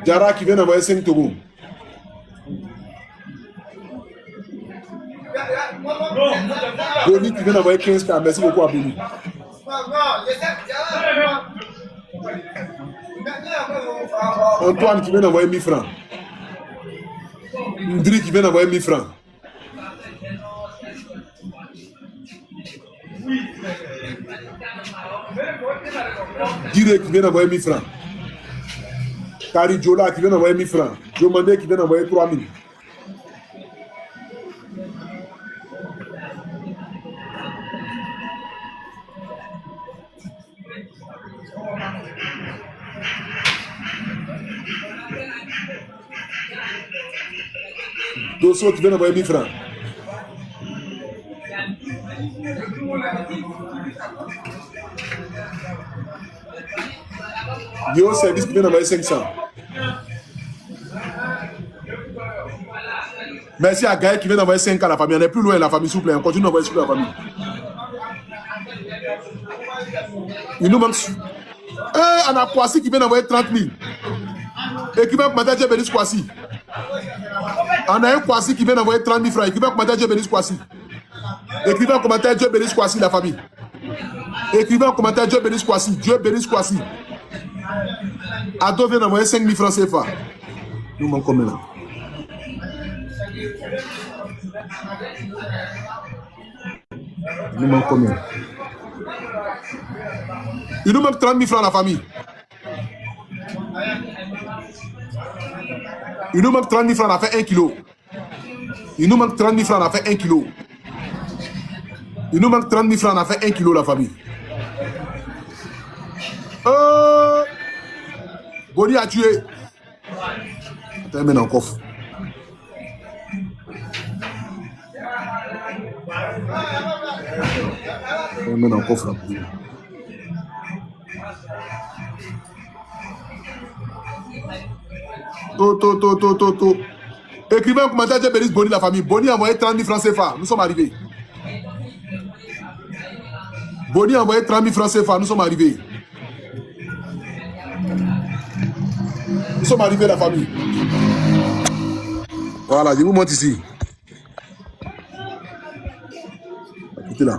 Jara qui vient d'envoyer 5 taureaux. Boni qui vient d'envoyer 15K. Merci beaucoup à Boni. Antoine qui vient d'envoyer 1000 francs. Ndri qui vient d'envoyer 1000 francs. Dire qui vient d'envoyer 1000 francs. Kari Djola qui vient d'envoyer 1000 francs. Jomande qui vient d'envoyer 3000. Dosso qui vient d'envoyer 1000 francs. Yo Service qui vient d'envoyer 500. Merci à Gaël qui vient d'envoyer 5 à la famille. On est plus loin, la famille, s'il vous plaît. On continue d'envoyer sur la famille. Il nous manque. On a Kwasi qui vient d'envoyer 30 000. Écrivain commentaire, Dieu bénisse Kwasi. On a un Kwasi qui vient d'envoyer 30 000 francs. Écrivain commentaire, Dieu bénisse Kwasi. Écrivain commentaire, Dieu bénisse Kwasi, la famille. Écrivain commentaire, Dieu bénisse Kwasi. Dieu bénisse Kwasi. Ado vient d'envoyer 5 000 francs CFA. Nous manquons maintenant. Il nous manque combien? Il nous manque 30 000 francs la famille. Il nous manque 30 000 francs, on a fait 1 kilo. Il nous manque 30 000 francs, on a fait 1 kilo. Il nous manque 30 000 francs, on a fait 1 kilo la famille. Boni a tué. Attends, mets dans le coffre. On met dans le coffre. To. Écrivez un commentaire, Dieu bénisse Boni la famille. Boni a envoyé 30 000 francs CFA. Nous sommes arrivés. Boni a envoyé 30 000 francs CFA. Nous sommes arrivés. Nous sommes arrivés la famille. Voilà, je vous montre ici. Écoutez là.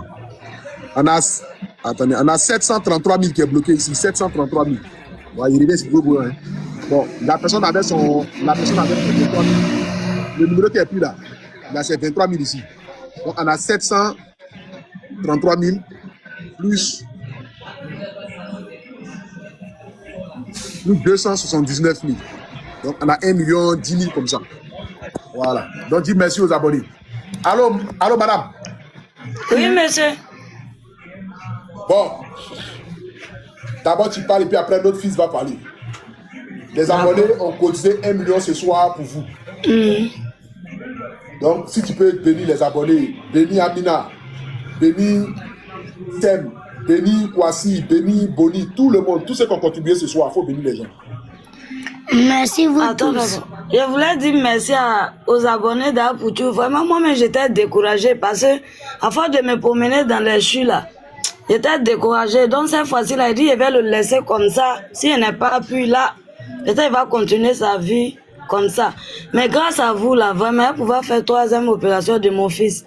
On a 733 000 qui est bloqué ici. 733 000. Ouais, il revient, c'est gros, hein. Bon, la personne avait son 23 000. Le numéro qui est plus là. Il a ses 23 000 ici. Donc, on a 733 000 plus 279 000. Donc, on a 1 million 10 000 comme ça. Voilà. Donc, dis merci aux abonnés. Allô, madame? Oui, monsieur. Bon. D'abord, tu parles et puis après, notre fils va parler. Les abonnés ont cotisé 1 million ce soir pour vous. Donc, si tu peux bénir les abonnés, bénir Amina, bénir Tem, bénir Kwasi, bénir Boni, tout le monde, tous ceux qui ont contribué ce soir, il faut bénir les gens. Merci vous Attends, tous. je voulais dire merci aux abonnés d'Apoutou. Vraiment, moi-même, j'étais découragée parce que, à force de me promener dans les choux là, j'étais découragée. Donc, cette fois-ci, là, il dit, je vais le laisser comme ça. S'il n'est pas pu là, peut-être il va continuer sa vie comme ça. Mais grâce à vous, là, vraiment, il pouvoir faire 3e opération de mon fils.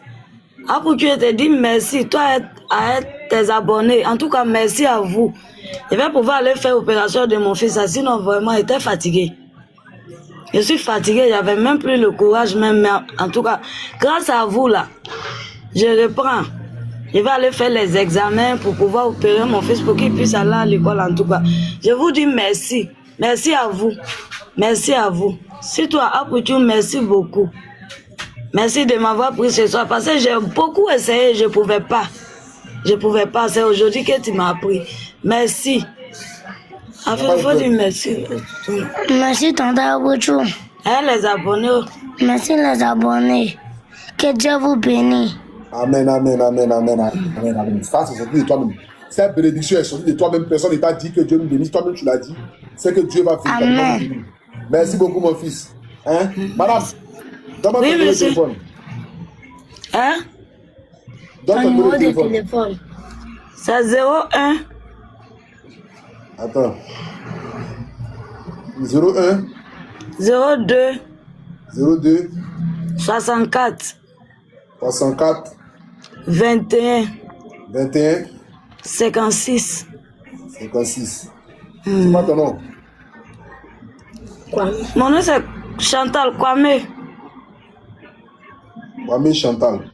Apoutou, je te dis merci, toi, à tes abonnés. En tout cas, merci à vous. Je vais pouvoir aller faire l'opération de mon fils. Sinon, vraiment, j'étais fatiguée. Je suis fatiguée, j'avais même plus le courage, même. Mais en tout cas, grâce à vous, là, je reprends. Je vais aller faire les examens pour pouvoir opérer mon fils pour qu'il puisse aller à l'école, en tout cas. Je vous dis merci. Merci à vous. Merci à vous. Surtout à Apoutou, merci beaucoup. Merci de m'avoir pris ce soir parce que j'ai beaucoup essayé, je ne pouvais pas. Je ne pouvais pas. C'est aujourd'hui que tu m'as appris. Merci. Enfin, il faut dire merci. Merci tonton Apoutou. Les abonnés. Merci les abonnés. Que Dieu vous bénisse. Amen. Ça, c'est ce que toi-même. Cette bénédiction est sortie de toi-même. Personne ne t'a dit que Dieu nous bénisse. Toi-même, tu l'as dit. C'est que Dieu va véritablement nous bénir. Merci beaucoup, mon fils. Hein? Madame, donne-moi ton numéro de téléphone. Hein? Donne ton numéro de téléphone. C'est 01. Attends. 01 02 02 64 64 21 21 56. 56. C'est quoi ton nom? Mon nom c'est Chantal Kwame. Kwame Chantal.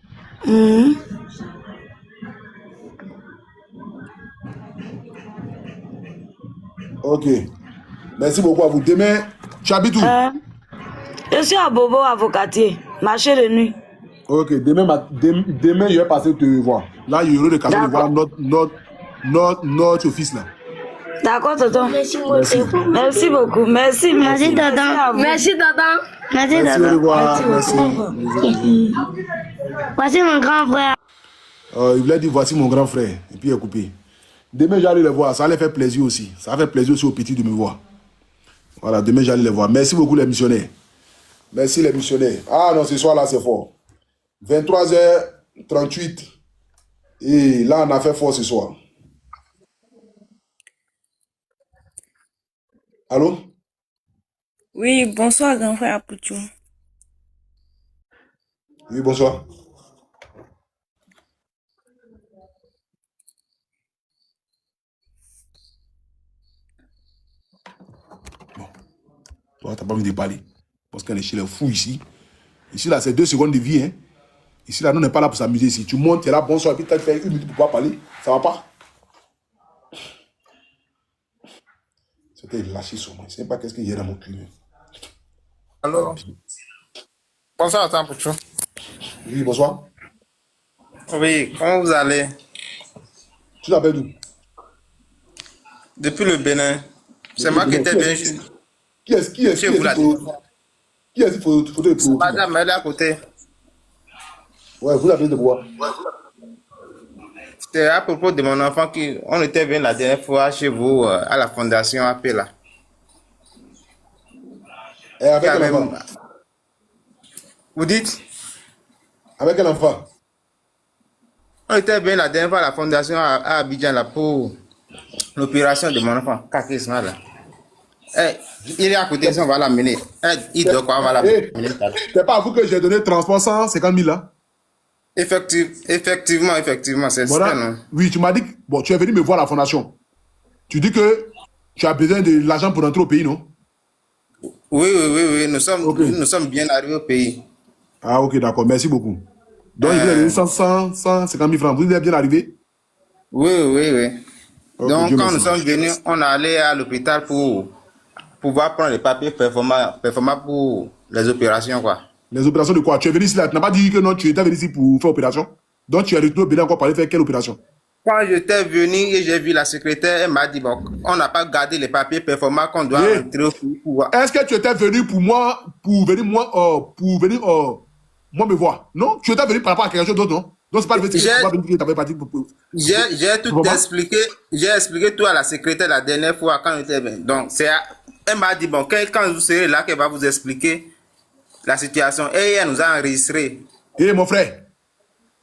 Ok. Merci beaucoup à vous. Demain, tu habites où? Je suis à Bobo, avocatier. Marché de nuit. Ok. Demain, je vais passer te voir. Là, il y aura le cadeau de voir notre office là. D'accord, tonton. Merci beaucoup. Merci beaucoup. Merci, Merci, à tonton. vous. Merci, tonton. Merci, Merci, au tonton. revoir. Merci. Voici mon grand frère. Il voulait dire voici mon grand frère. Et puis il a coupé. Demain, j'allais les voir. Ça allait faire plaisir aussi. Ça va faire plaisir aussi aux petits de me voir. Voilà, demain, j'allais les voir. Merci beaucoup, les missionnaires. Merci, les missionnaires. Ah non, ce soir-là, c'est fort. 23h38. Et là, on a fait fort ce soir. Allô? Oui, bonsoir, grand frère Apouchou. Oui, bonsoir. Bon. Toi, t'as pas envie de parler. Parce qu'on est chez les fous ici. Ici, là, c'est 2 secondes de vie. Hein. Ici, là, nous, on n'est pas là pour s'amuser ici. Tu montes, tu es là, bonsoir, et puis tu as fait 1 minute pour pouvoir parler. Ça va pas? C'était lâché sur moi. Je ne sais pas qu'est-ce qu'il y a dans mon cul. Alors, bonsoir, Atan Pouchou. Oui, bonsoir. Oui, comment vous allez? Tu t'appelles d'où? Depuis le Bénin. C'est moi qui étais venu. Qui est-ce Chez vous, là. Qui est-ce qu'il faut de pour? Madame, elle est à côté. Ouais, vous appelez de bois. C'est à propos de mon enfant qui. On était venu la dernière fois chez vous à la fondation AP là. Et avec Qui quel avait- enfant? Vous dites? Avec quel enfant? On était venu la dernière fois à la fondation à Abidjan là pour l'opération de mon enfant. Kakisma là. Eh, il est à côté, on va l'amener. Il doit quoi, on va l'amener. C'est pas à vous que j'ai donné transport 150 000 là? Effectivement, c'est ça, Voilà. non? Oui, tu m'as dit que bon, tu es venu me voir à la fondation. Tu dis que tu as besoin de l'argent pour rentrer au pays, non? Oui, nous sommes, Ok. nous sommes bien arrivés au pays. Ah, ok, d'accord, merci beaucoup. Donc, il vous a donné 150 000 francs. Vous êtes bien arrivé? Oui. Ok, Donc, Dieu quand merci. nous sommes venus, on est allé à l'hôpital pour pouvoir prendre les papiers performants pour les opérations, quoi. Les opérations de quoi? Tu es venu ici là, tu n'as pas dit que non, tu étais venu ici pour faire opération. Donc, tu es retourné au Bénin encore pour aller faire quelle opération? Quand j'étais venu et j'ai vu la secrétaire, elle m'a dit, bon, on n'a pas gardé les papiers performants qu'on doit Oui. rentrer au pays pour voir. Est-ce que tu étais venu pour moi, pour venir moi me voir? Non? Tu étais venu par rapport à quelque chose d'autre, non? Donc, c'est pas le fait que tu J'ai- n'as pas venu que tu avais parti pour. J'ai tout Comment? expliqué, j'ai expliqué tout à la secrétaire la dernière fois quand j'étais venu. Donc, elle m'a dit, bon, quand vous serez là, qu'elle va vous expliquer la situation. Et elle nous a enregistré. Eh, mon frère,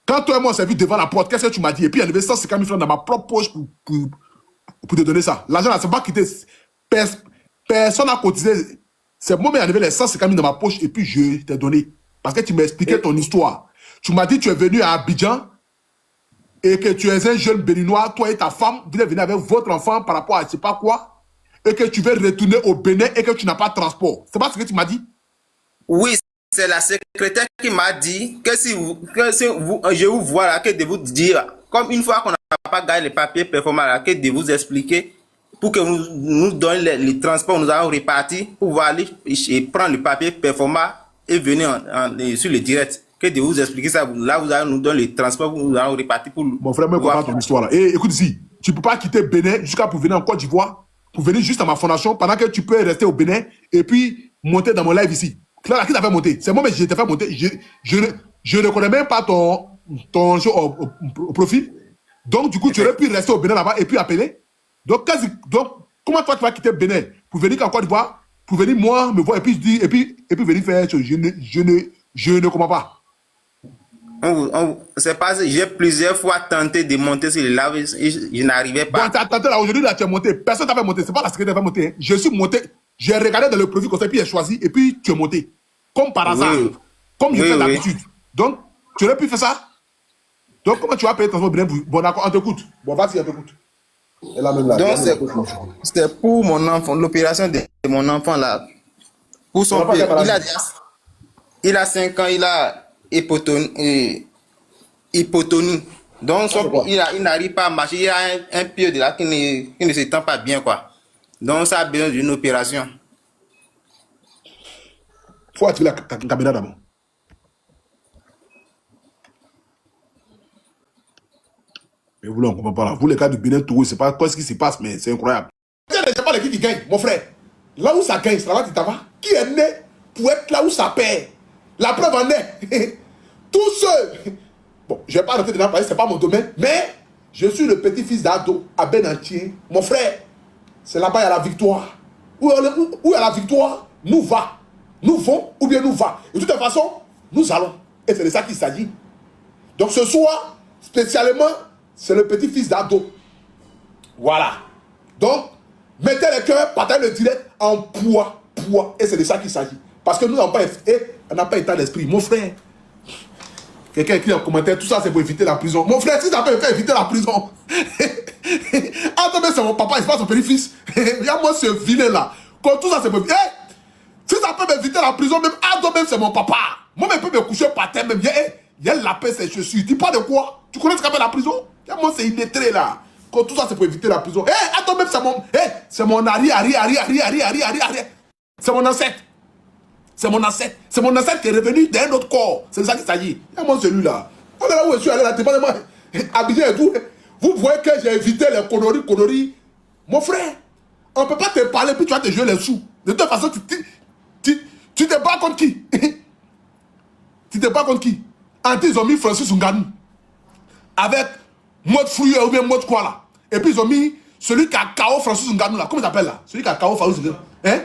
quand toi et moi on s'est vu devant la porte, qu'est-ce que tu m'as dit? Et puis, il y avait 150 000 francs dans ma propre poche pour te donner ça. L'argent là, c'est pas quitté. Personne n'a cotisé. C'est moi qui ai enlevé les 150 000 dans ma poche et puis je t'ai donné. Parce que tu m'as expliqué ton histoire. Tu m'as dit que tu es venu à Abidjan et que tu es un jeune béninois, toi et ta femme, vous êtes venus avec votre enfant par rapport à je sais pas quoi, et que tu veux retourner au Bénin et que tu n'as pas de transport. C'est pas ce que tu m'as dit? Oui, c'est la secrétaire qui m'a dit que si je vous vois là, que de vous dire, comme une fois qu'on n'a pas gardé les papiers performants là, que de vous expliquer pour que vous nous donniez les transports, nous allons repartir pour pouvoir aller et prendre le papier performant et venir sur le direct. Que de vous expliquer ça, là vous allez nous donner les transports, nous allons repartir pour. Mon frère, moi, je comprends ton histoire là. Et écoute ici, tu ne peux pas quitter Bénin jusqu'à pour venir en Côte d'Ivoire, pour venir juste à ma fondation, pendant que tu peux rester au Bénin et puis monter dans mon live ici. Clara, qui t'a fait monter? C'est moi, mais je t'ai fait monter. Je ne connais même pas ton jeu au profil. Donc, du coup, tu aurais pu rester au Bénin là-bas et puis appeler. Donc, comment toi, tu vas quitter le Bénin pour venir en Côte d'Ivoire, pour venir moi me voir et puis dire, et puis venir faire chose. Je ne comprends pas. C'est parce que j'ai plusieurs fois tenté de monter sur le live et je n'arrivais pas. Bon, t'as là, aujourd'hui, là, tu es monté. Personne t'a fait monter. C'est pas la sécurité qui t'a fait monter. Hein. Je suis monté. J'ai regardé dans le profil comme ça, puis j'ai choisi, et puis tu es monté. Comme par hasard. Oui. Comme je Oui, fais oui. d'habitude. Donc, tu aurais pu faire ça. Donc, comment tu vas payer ton Bénin? Bon, d'accord, on t'écoute. Bon, vas-y, on t'écoute. Et là, même là. Donc, c'est pour mon enfant, l'opération de mon enfant là. Pour son pas pied. quelle maladie? Il a 5 ans, il a hypotonie. Donc, il n'arrive pas à marcher. Il a un pied de là qui ne se tend pas bien, quoi. Donc, ça a besoin d'une opération. Il faut activer ta caméra d'abord. Mais vous, là, on ne comprend pas. Là. Vous, les gars du Bénin, Togo, c'est pas quoi ce qui se passe, mais c'est incroyable. C'est pas l'équipe qui gagne, mon frère. Là où ça gagne, c'est là-bas, tu t'en vas. Qui est né pour être là où ça perd? La preuve en est. Tous ceux. Bon, je ne vais pas rentrer dedans parce que ce n'est pas mon domaine, mais je suis le petit-fils d'Ado à Benantier. Mon frère, c'est là-bas, il y a la victoire. Où il y a la victoire, nous va. Nous vont ou bien nous va. De toute façon, nous allons. Et c'est de ça qu'il s'agit. Donc ce soir, spécialement, c'est le petit-fils d'Ado. Voilà. Donc, mettez les cœurs, partagez le direct en poids. Et c'est de ça qu'il s'agit. Parce que nous n'avons pas état d'esprit. Mon frère, quelqu'un écrit en commentaire, tout ça c'est pour éviter la prison. Mon frère, si ça peut faire éviter la prison, attends, mais c'est mon papa, c'est pas son petit-fils. Il y a moi ce vilain là. Quand tout ça c'est pour éviter. Si ça peut m'éviter la prison, même Ado même c'est mon papa. Moi même peut me coucher par terre même. Il y a la paix, c'est chaussures. Tu parles de quoi? Tu connais ce qu'appelle la prison? Il y a moi c'est illettré là. Quand tout ça c'est pour éviter la prison. Ado même c'est mon arrière. C'est mon ancêtre. C'est mon ancêtre. C'est mon ancêtre qui est revenu d'un autre corps. C'est ça qu'il s'agit. Il y a moi celui-là. On est là où je suis allé là, t'es pas de moi. Abidjan et tout. Vous voyez que j'ai évité les conneries. Mon frère, on ne peut pas te parler puis tu vas te jouer les sous. De toute façon, tu te bats contre qui? Tu te bats contre qui? Anti, ils ont mis Francis Ngannou avec mode fruit ou bien mode quoi là. Et puis ils ont mis celui qui a KO Francis Ngannou là. Comment il s'appelle là? Celui qui a KO Francis Ngannou. Hein?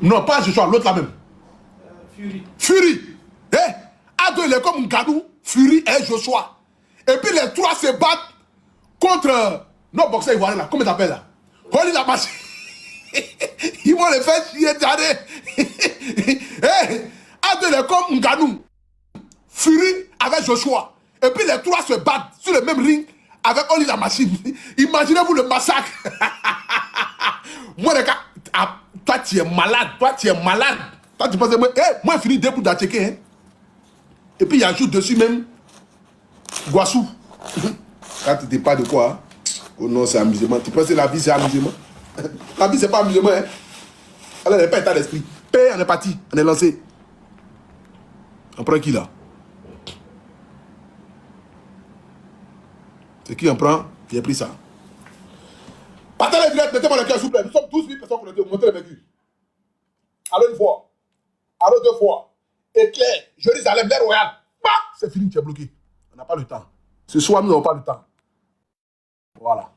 Non, pas Joshua, l'autre là même. Fury. Ado, il est comme Ngannou, Fury et Joshua. Et puis les trois se battent contre nos boxeurs ivoiriens là. Comment il s'appelle là? Holly la machine. Ils vont les faire chier, Ado, il est comme Ngannou, Fury avec Joshua. Et puis les trois se battent sur le même ring avec Holly la machine. Imaginez-vous le massacre. Moi, les gars, toi tu es malade. Toi tu penses que moi je finis deux pour d'acheter. Hein? Et puis il ajoute dessus même Guassou. Quand tu ne sais pas de quoi. Hein? Oh non, c'est amusement. Tu penses que la vie c'est amusement? La vie c'est pas amusement. Hein? Alors, il n'y a pas état d'esprit. Paix, on est parti, on est lancé. On prend qui là? C'est qui on prend? J'ai pris ça. Partez les directs, mettez-moi le cœur, s'il vous plaît. Nous sommes 12 000 personnes connectées. Montez les véhicules. Allô une fois. Allô deux fois. Éclair. Jérusalem, l'air royal. Bah, c'est fini, tu es bloqué. On n'a pas le temps. Ce soir, nous n'avons pas le temps. Voilà.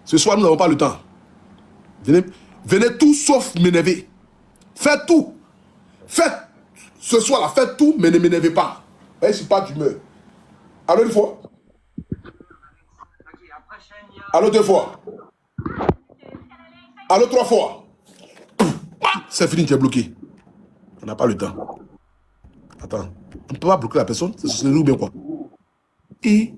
Ce soir, nous n'avons pas le temps. Venez tous sauf m'énerver. Faites tout. Faites. Ce soir-là, faites tout, mais ne m'énervez pas. Je ne suis pas d'humeur. Allô une fois. Allô deux fois. Allô trois fois. Ah, c'est fini, tu es bloqué. On n'a pas le temps. Attends. On ne peut pas bloquer la personne. C'est ce ou bien quoi. Et.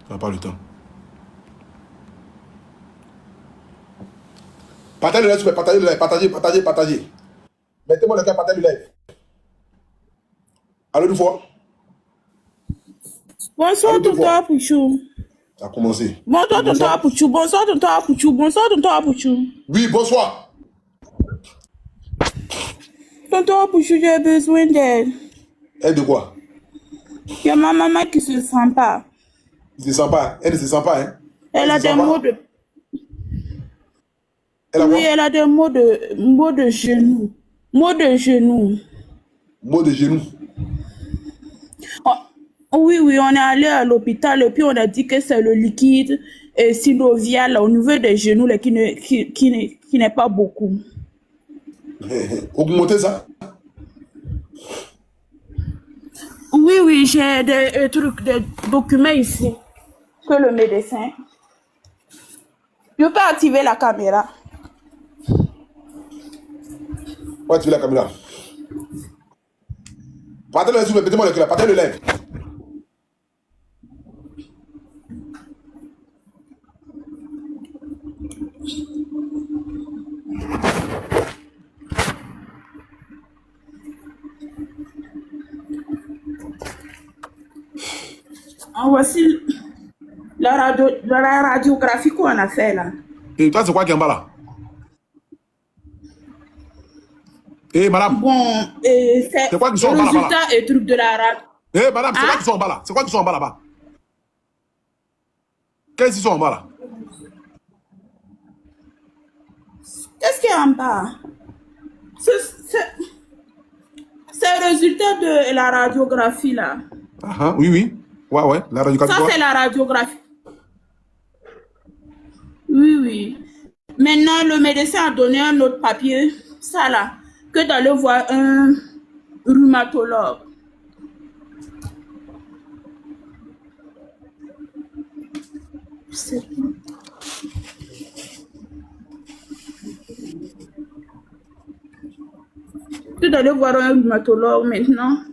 On n'a pas le temps. Partagez le live, partagez. Mettez-moi le cas, partagez le live. Allô une fois. Bonsoir, tonton Apouchou. Ça a commencé. Bonsoir, tonton Apouchou. Bonsoir, tonton Apouchou. Oui, bonsoir. Tonton Apouchou, j'ai besoin d'aide. Aide de quoi? Il y a ma maman qui se sent pas. Il se sent pas. Elle ne se sent pas, hein? Elle a des maux de... Elle a Oui, quoi? elle a des maux de genoux. Maux de genoux. Mot de genou. Oui, oui, on est allé à l'hôpital et puis on a dit que c'est le liquide synovial au niveau des genoux là, qui n'est pas beaucoup. Augmenter ça. Oui, oui, j'ai des trucs, des documents ici que le médecin. Je peux activer la caméra. Ouais, tu veux la caméra. Partez le lèvres, mettez-moi le cœur. Partez le lèvres. Voici la radiographie qu'on a fait là. Et toi, c'est quoi qui est en bas là? Eh, madame. Bon, c'est quoi qui sont le en bas là-bas là? résultat et truc de la radio. Eh, madame, c'est quoi Hein? qui sont en bas là? C'est quoi qui sont en bas là-bas? Qu'est-ce qui sont en bas là? Qu'est-ce qu'il y a en bas? C'est le résultat de la radiographie là. Ah, oui, oui. Ouais, ouais. La radiographie. Ça, c'est la radiographie. Oui, oui. Maintenant, le médecin a donné un autre papier, ça là, que d'aller voir un rhumatologue. C'est tout. Que d'aller voir un rhumatologue maintenant.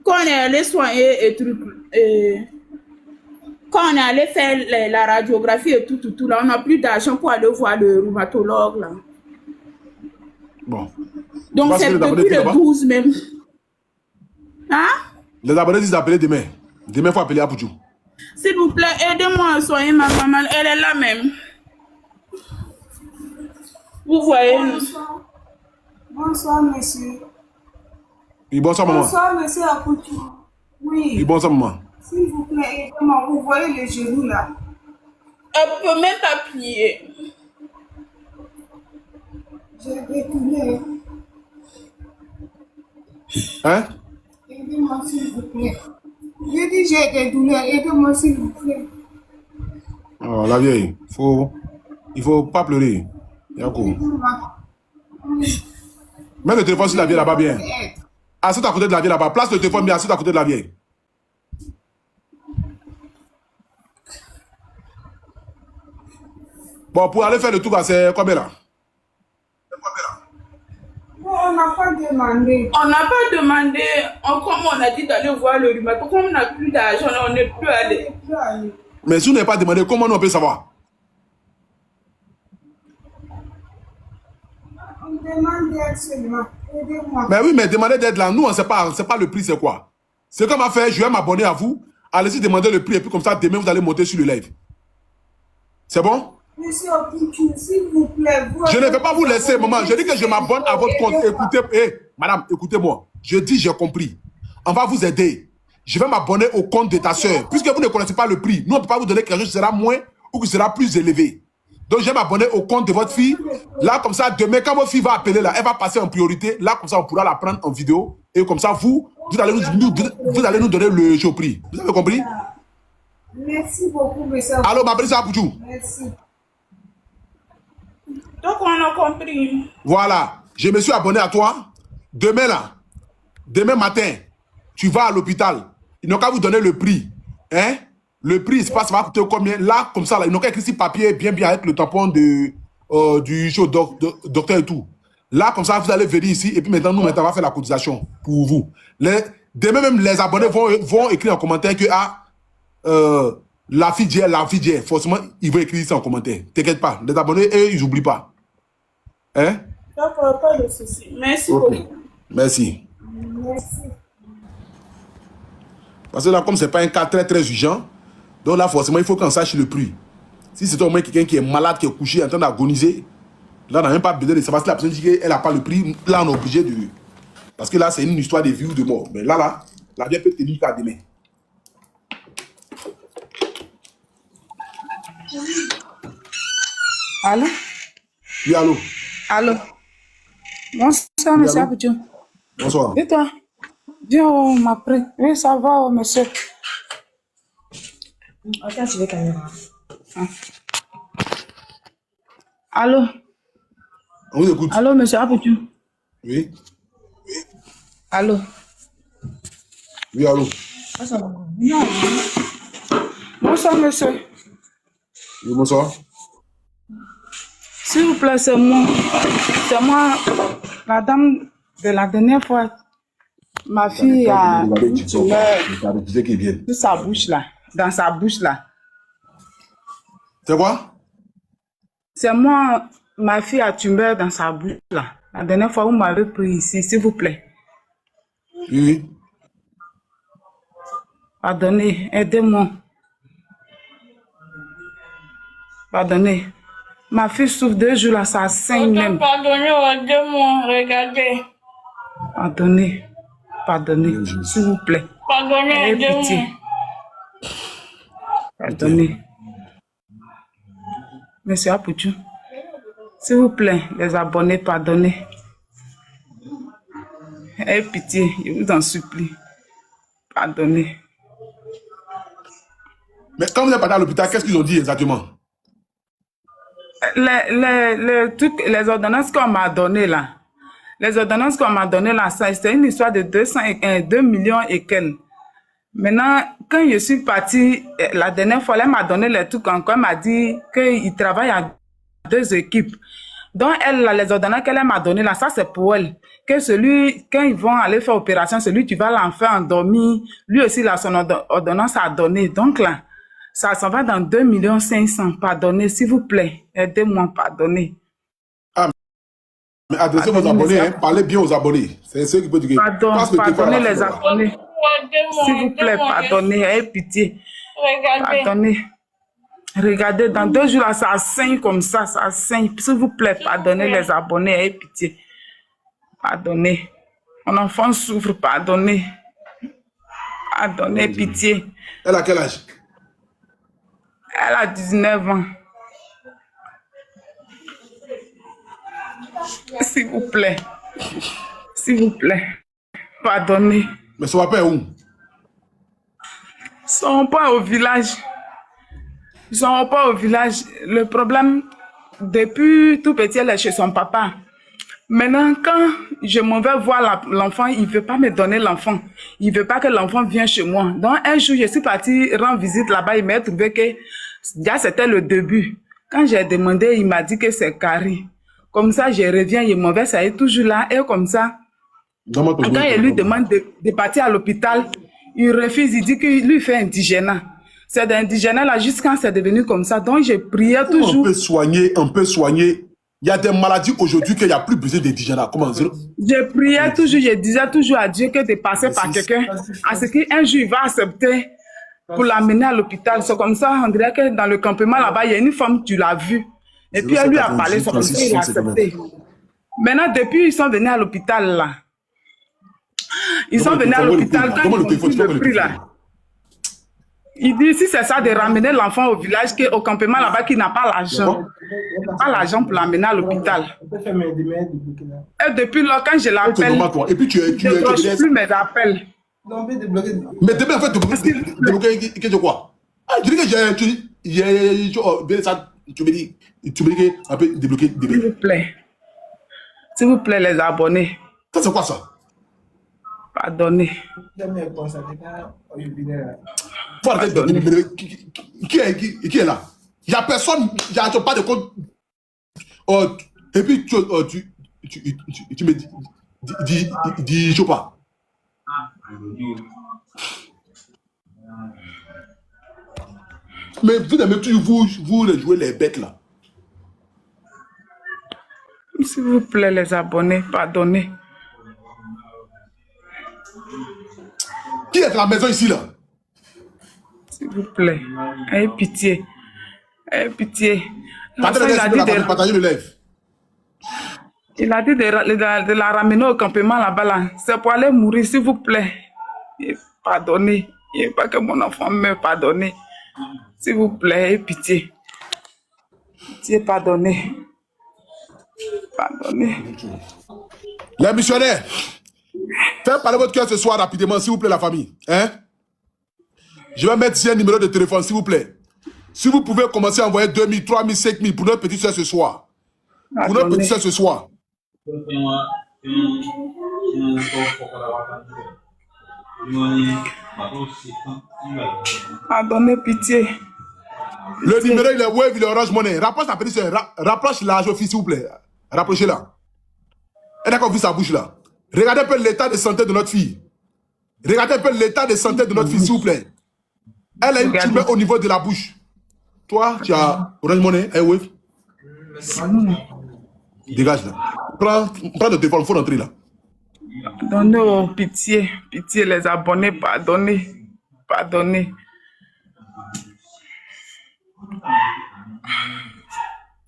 Quand on est allé soigner et truc, quand on est allé faire la radiographie et tout, là, on n'a plus d'argent pour aller voir le rhumatologue, là. Bon. Donc, c'est depuis le 12 même. Hein? Les abonnés disent d'appeler demain. Demain, il faut appeler Apoudjou. S'il vous plaît, aidez-moi à soigner ma maman. Elle est là même. Vous voyez? Bonsoir. Bonsoir, monsieur. Oui, bonsoir, maman. Bonsoir, monsieur Apoudjou. Oui. Oui, bonsoir, maman. S'il vous plaît, aidez-moi. Vous voyez le genou là? Elle peut même pas plier. J'ai des douleurs. Hein? Aidez-moi, s'il vous plaît. J'ai dit j'ai des douleurs. Aidez-moi, s'il vous plaît. Oh, la vieille. Il faut pas pleurer. Yako. Aidez-moi. Oui. Mets le téléphone sur la vieille là-bas bien. Assieds-toi à côté de la vieille là-bas. Place le téléphone bien, assieds-toi à côté de la vieille. Bon, pour aller faire le tour, c'est combien là? Non, on n'a pas demandé. On n'a pas demandé, comme on a dit d'aller voir le rhumatologue. Comme on n'a plus d'argent, on n'est plus allé. Je peux aller. Mais si vous n'avez pas demandé, comment on peut savoir? On demande d'aide seulement. Aidez-moi. Mais oui, mais demandez d'aide là. Nous, on ne sait pas le prix, c'est quoi. C'est comme à faire, je vais m'abonner à vous. Allez-y demander le prix et puis comme ça, demain, vous allez monter sur le live. C'est bon? Monsieur Apoudjou, s'il vous plaît. Je ne vais pas vous laisser, maman. Je dis que je m'abonne à votre compte. Écoutez, madame, écoutez-moi. Je dis, j'ai compris. On va vous aider. Je vais m'abonner au compte de ta soeur. Puisque vous ne connaissez pas le prix, nous, on ne peut pas vous donner quelque chose qui sera moins ou qui sera plus élevé. Donc, je vais m'abonner au compte de votre fille. Là, comme ça, demain, quand votre fille va appeler, là, elle va passer en priorité. Là, comme ça, on pourra la prendre en vidéo. Et comme ça, vous allez nous donner le jeu prix. Vous avez compris? Merci beaucoup, monsieur. Allô, ma brise Apoudjou. Merci. Donc, on a compris. Voilà. Je me suis abonné à toi. Demain, là, demain matin, tu vas à l'hôpital. Ils n'ont qu'à vous donner le prix. Hein? Le prix, ça va coûter combien? Là, comme ça, là, ils n'ont qu'à écrire sur papier, bien avec le tampon du show docteur et tout. Là, comme ça, vous allez venir ici. Et puis maintenant, nous, on va faire la cotisation pour vous. Demain même, les abonnés vont écrire en commentaire que la fille d'hier, forcément, ils vont écrire ça en commentaire. T'inquiète pas. Les abonnés, eux, ils n'oublient pas. Hein? D'accord, pas de souci. Merci Ok. beaucoup. Merci. Merci. Parce que là, comme ce n'est pas un cas très, très urgent, donc là, forcément, il faut qu'on sache le prix. Si c'est au moins quelqu'un qui est malade, qui est couché, en train d'agoniser, là, on n'a même pas besoin de savoir si la personne dit qu'elle n'a pas le prix. Là, on est obligé de... Parce que là, c'est une histoire de vie ou de mort. Mais là, la vie peut tenir jusqu'à demain. Allô? Oui, allô? Allô? Bonsoir, Oui, monsieur allô? Abidjan. Bonsoir. Et toi? Viens, on m'a pris. Oui, ça va, oh, monsieur. Attends, tu veux caméra. Allô? On vous écoute. Allô, monsieur Abidjan. Oui. Allô? Oui, allô. Bonsoir, monsieur. Oui, bonsoir. S'il vous plaît, c'est moi. C'est moi, la dame de la dernière fois. Ma fille a Regardez une TikTok. tumeur Regardez, tu sais qu'ils viennent. sur sa bouche là, dans sa bouche là. C'est quoi? C'est moi, ma fille a tumeur dans sa bouche là. La dernière fois, vous m'avez pris ici, s'il vous plaît. Oui, oui. Pardonnez, aidez-moi. Pardonnez. Ma fille souffre 2 jours là, ça saigne même. Pardonnez, aidez-moi, regardez. Pardonnez. Pardonnez, s'il vous plaît. Pardonnez, Ayez pitié. Pardonnez. Monsieur Apoutou, s'il vous plaît, les abonnés, pardonnez. Ayez pitié, je vous en supplie. Pardonnez. Mais quand vous êtes parti à l'hôpital, qu'est-ce qu'ils ont dit exactement? Les ordonnances qu'on m'a données là, c'est une histoire de 2 millions et quelques. Maintenant, quand je suis partie, la dernière fois, elle m'a donné les trucs encore, elle m'a dit qu'il travaille à 2 équipes. Donc, elle, là, les ordonnances qu'elle m'a données là, ça c'est pour elle. Que celui, quand ils vont aller faire opération, celui qui va l'enfer endormi, lui aussi, là, son ordonnance a donné. Donc là, ça s'en va dans 2 500 000. Pardonnez, s'il vous plaît. Aidez-moi, pardonnez. Mais adressez vos abonnés, hein. Parlez bien aux abonnés. C'est ceux qui peuvent dire. Pardonnez les abonnés. S'il vous plaît, pardonnez, ayez pitié. Regardez. Pardonnez. Regardez, dans 2 jours, là, ça saigne comme ça saigne. S'il vous plaît, pardonnez les abonnés, ayez pitié. Pardonnez. Mon enfant souffre, pardonnez. Pardonnez, pitié. Elle a quel âge? Elle a 19 ans. S'il vous plaît. S'il vous plaît. Pardonnez. Mais son papa est où? Ils sont pas au village. Ils sont pas au village. Le problème, depuis tout petit, elle est chez son papa. Maintenant, quand je m'en vais voir l'enfant, il ne veut pas me donner l'enfant. Il ne veut pas que l'enfant vienne chez moi. Donc, un jour, je suis partie rendre visite là-bas. Il m'a trouvé que déjà, c'était le début. Quand j'ai demandé, il m'a dit que c'est carré. Comme ça, je reviens, je m'en vais, ça est toujours là. Et comme ça, quand il lui demande de partir à l'hôpital, il refuse, il dit qu'il lui fait indigénat. C'est d'indigénat là, jusqu'à quand c'est devenu comme ça. Donc, j'ai prié toujours. On peut soigner. Il y a des maladies aujourd'hui qu'il n'y a plus besoin d'indigénat. Comment dire? Je priais toujours, je disais toujours à Dieu que de passer par quelqu'un, à ce qu'un jour il va accepter pour l'amener à l'hôpital. C'est comme ça, on dirait que dans le campement là-bas, il y a une femme, tu l'as vue. Et puis elle lui a parlé, c'est comme ça qu'il a accepté. Maintenant, depuis ils sont venus à l'hôpital là. Ils sont venus à l'hôpital quand ils ont vu le prix là. Il dit, si c'est ça de ramener l'enfant au village, au campement là-bas, qui n'a pas l'argent. Pas l'argent pour l'amener à l'hôpital. Et depuis là, quand je l'appelle, et puis je ne décroche plus mes appels. Mais demain, en fait, débloquer quoi? Ah, je dis que tu me dis un peu débloquer. S'il vous plaît. S'il vous plaît, les abonnés. Ça, c'est quoi ça? Pardonnez. Qui est là? Il n'y a personne, il n'y a pas de compte. Et puis tu me dis, je sais pas. Mais vous aimez toujours vous jouer les bêtes là. S'il vous plaît, les abonnés, pardonnez. Qui est à la maison ici là? S'il vous plaît, ayez pitié. Ayez pitié. Partagez le live. Il a dit de la ramener au campement là-bas là. C'est pour aller mourir, s'il vous plaît. Pardonnez. Il n'y a pas que mon enfant meure, pardonnez. S'il vous plaît, ayez pitié. Pitié, pardonnez. Pardonnez. Les missionnaires, faites parler votre cœur ce soir rapidement, s'il vous plaît, la famille. Hein? Je vais mettre ici un numéro de téléphone, s'il vous plaît. Si vous pouvez commencer à envoyer 2 000, 3 000, 5 000 pour notre petite soeur ce soir. Pour notre petite soeur ce soir. Pardonnez, pitié. Le numéro, il est Wave, il est Orange Money. Rapproche la petite soeur. Rapproche la jeune fille, s'il vous plaît. Rapprochez-la. Elle a vu sa bouche là. Regardez un peu l'état de santé de notre fille. Regardez un peu l'état de santé de notre fille, s'il vous plaît. Elle a une tumeur au niveau de la bouche. Toi, tu as Orange Money, Wave. Dégage là. Prends le téléphone, il faut rentrer là. Pardonnez, oh, pitié. Pitié, les abonnés, pardonnez. Pardonnez.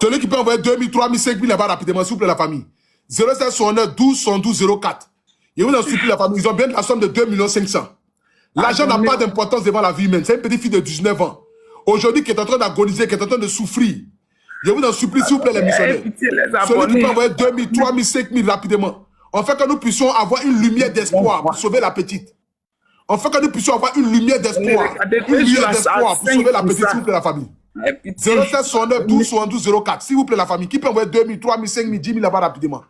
Celui qui peut envoyer 2 000, 3 000, 5 000 là-bas rapidement, s'il vous plaît, la famille. 07 69 12 112 04. Et vous en supplie la famille, ils ont bien la somme de 2 500 000. L'argent n'a pas d'importance devant la vie humaine. C'est une petite fille de 19 ans. Aujourd'hui, qui est en train d'agoniser, qui est en train de souffrir. Je vous en supplie, s'il vous plaît, les missionnaires. Celui qui peut envoyer 2 000, 3 000, 5 000 rapidement. En fait que nous puissions avoir une lumière d'espoir pour sauver la petite. En fait que nous puissions avoir une lumière d'espoir. Une lumière d'espoir pour sauver la petite, s'il vous plaît, la famille. 07 69 12 112 04. S'il vous plaît, la famille. Qui peut envoyer 2 000, 3 000, 5 000, 10 000 là-bas rapidement?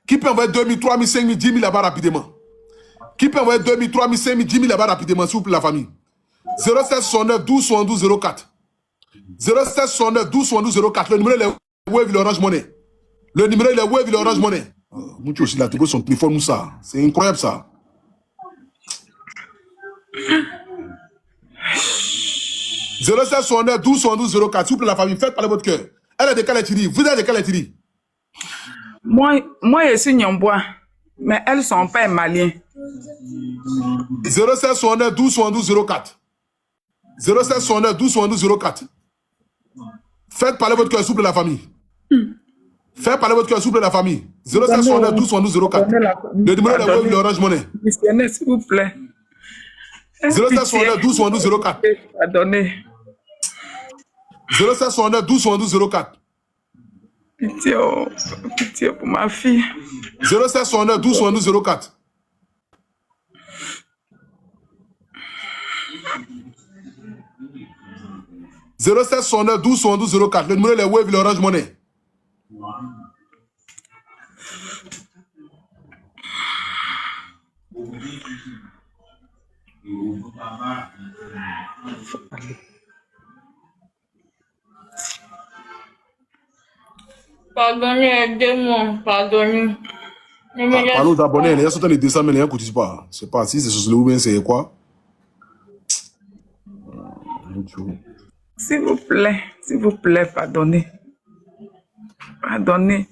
Qui peut envoyer 2 000, 3 000, 5 000, 10 000 là-bas rapidement? Qui peut envoyer 2 000, 3 000, 5 000, 10 000 là-bas rapidement, s'il vous plaît, la famille? 07 69 12 112 04. 07 69 12 112 04. Le numéro, il est Wave, il est Orange Money. Le numéro, il est Wave, il est Orange Money. Mouti aussi, là, tu peux son téléphone ou ça. C'est incroyable, ça. 07 69 12 112 04. S'il vous plaît, la famille, faites parler votre cœur. Elle est de Kaletiri. Vous êtes de Kaletiri. Moi, je suis Nyombois, mais elles sont pas malien. 07 69 12 112 04. 07 69 12 112 04. Faites parler votre cœur, s'il vous plaît, la famille. Faites parler votre cœur, s'il vous plaît, la famille. 07 69 12 112 04. Le numéro de la Wave, l'Orange Money. Missionnaire, s'il vous plaît. 07 69 12 112 04. Pardonnez. 07 69 12 112 04. Pitié, oh, pitié pour ma fille. 07 69 12 112 04. « 07 69 12 112 04. Le numéro est Wave, l'Orange Money. Pardonnez, aidez-moi, pardonnez. Parlons d'abonnés, il y a certains qui descendent, mais les gens ne cotisent pas. Je ne sais pas si c'est sur le ou bien c'est quoi. S'il vous plaît, pardonnez. Pardonnez.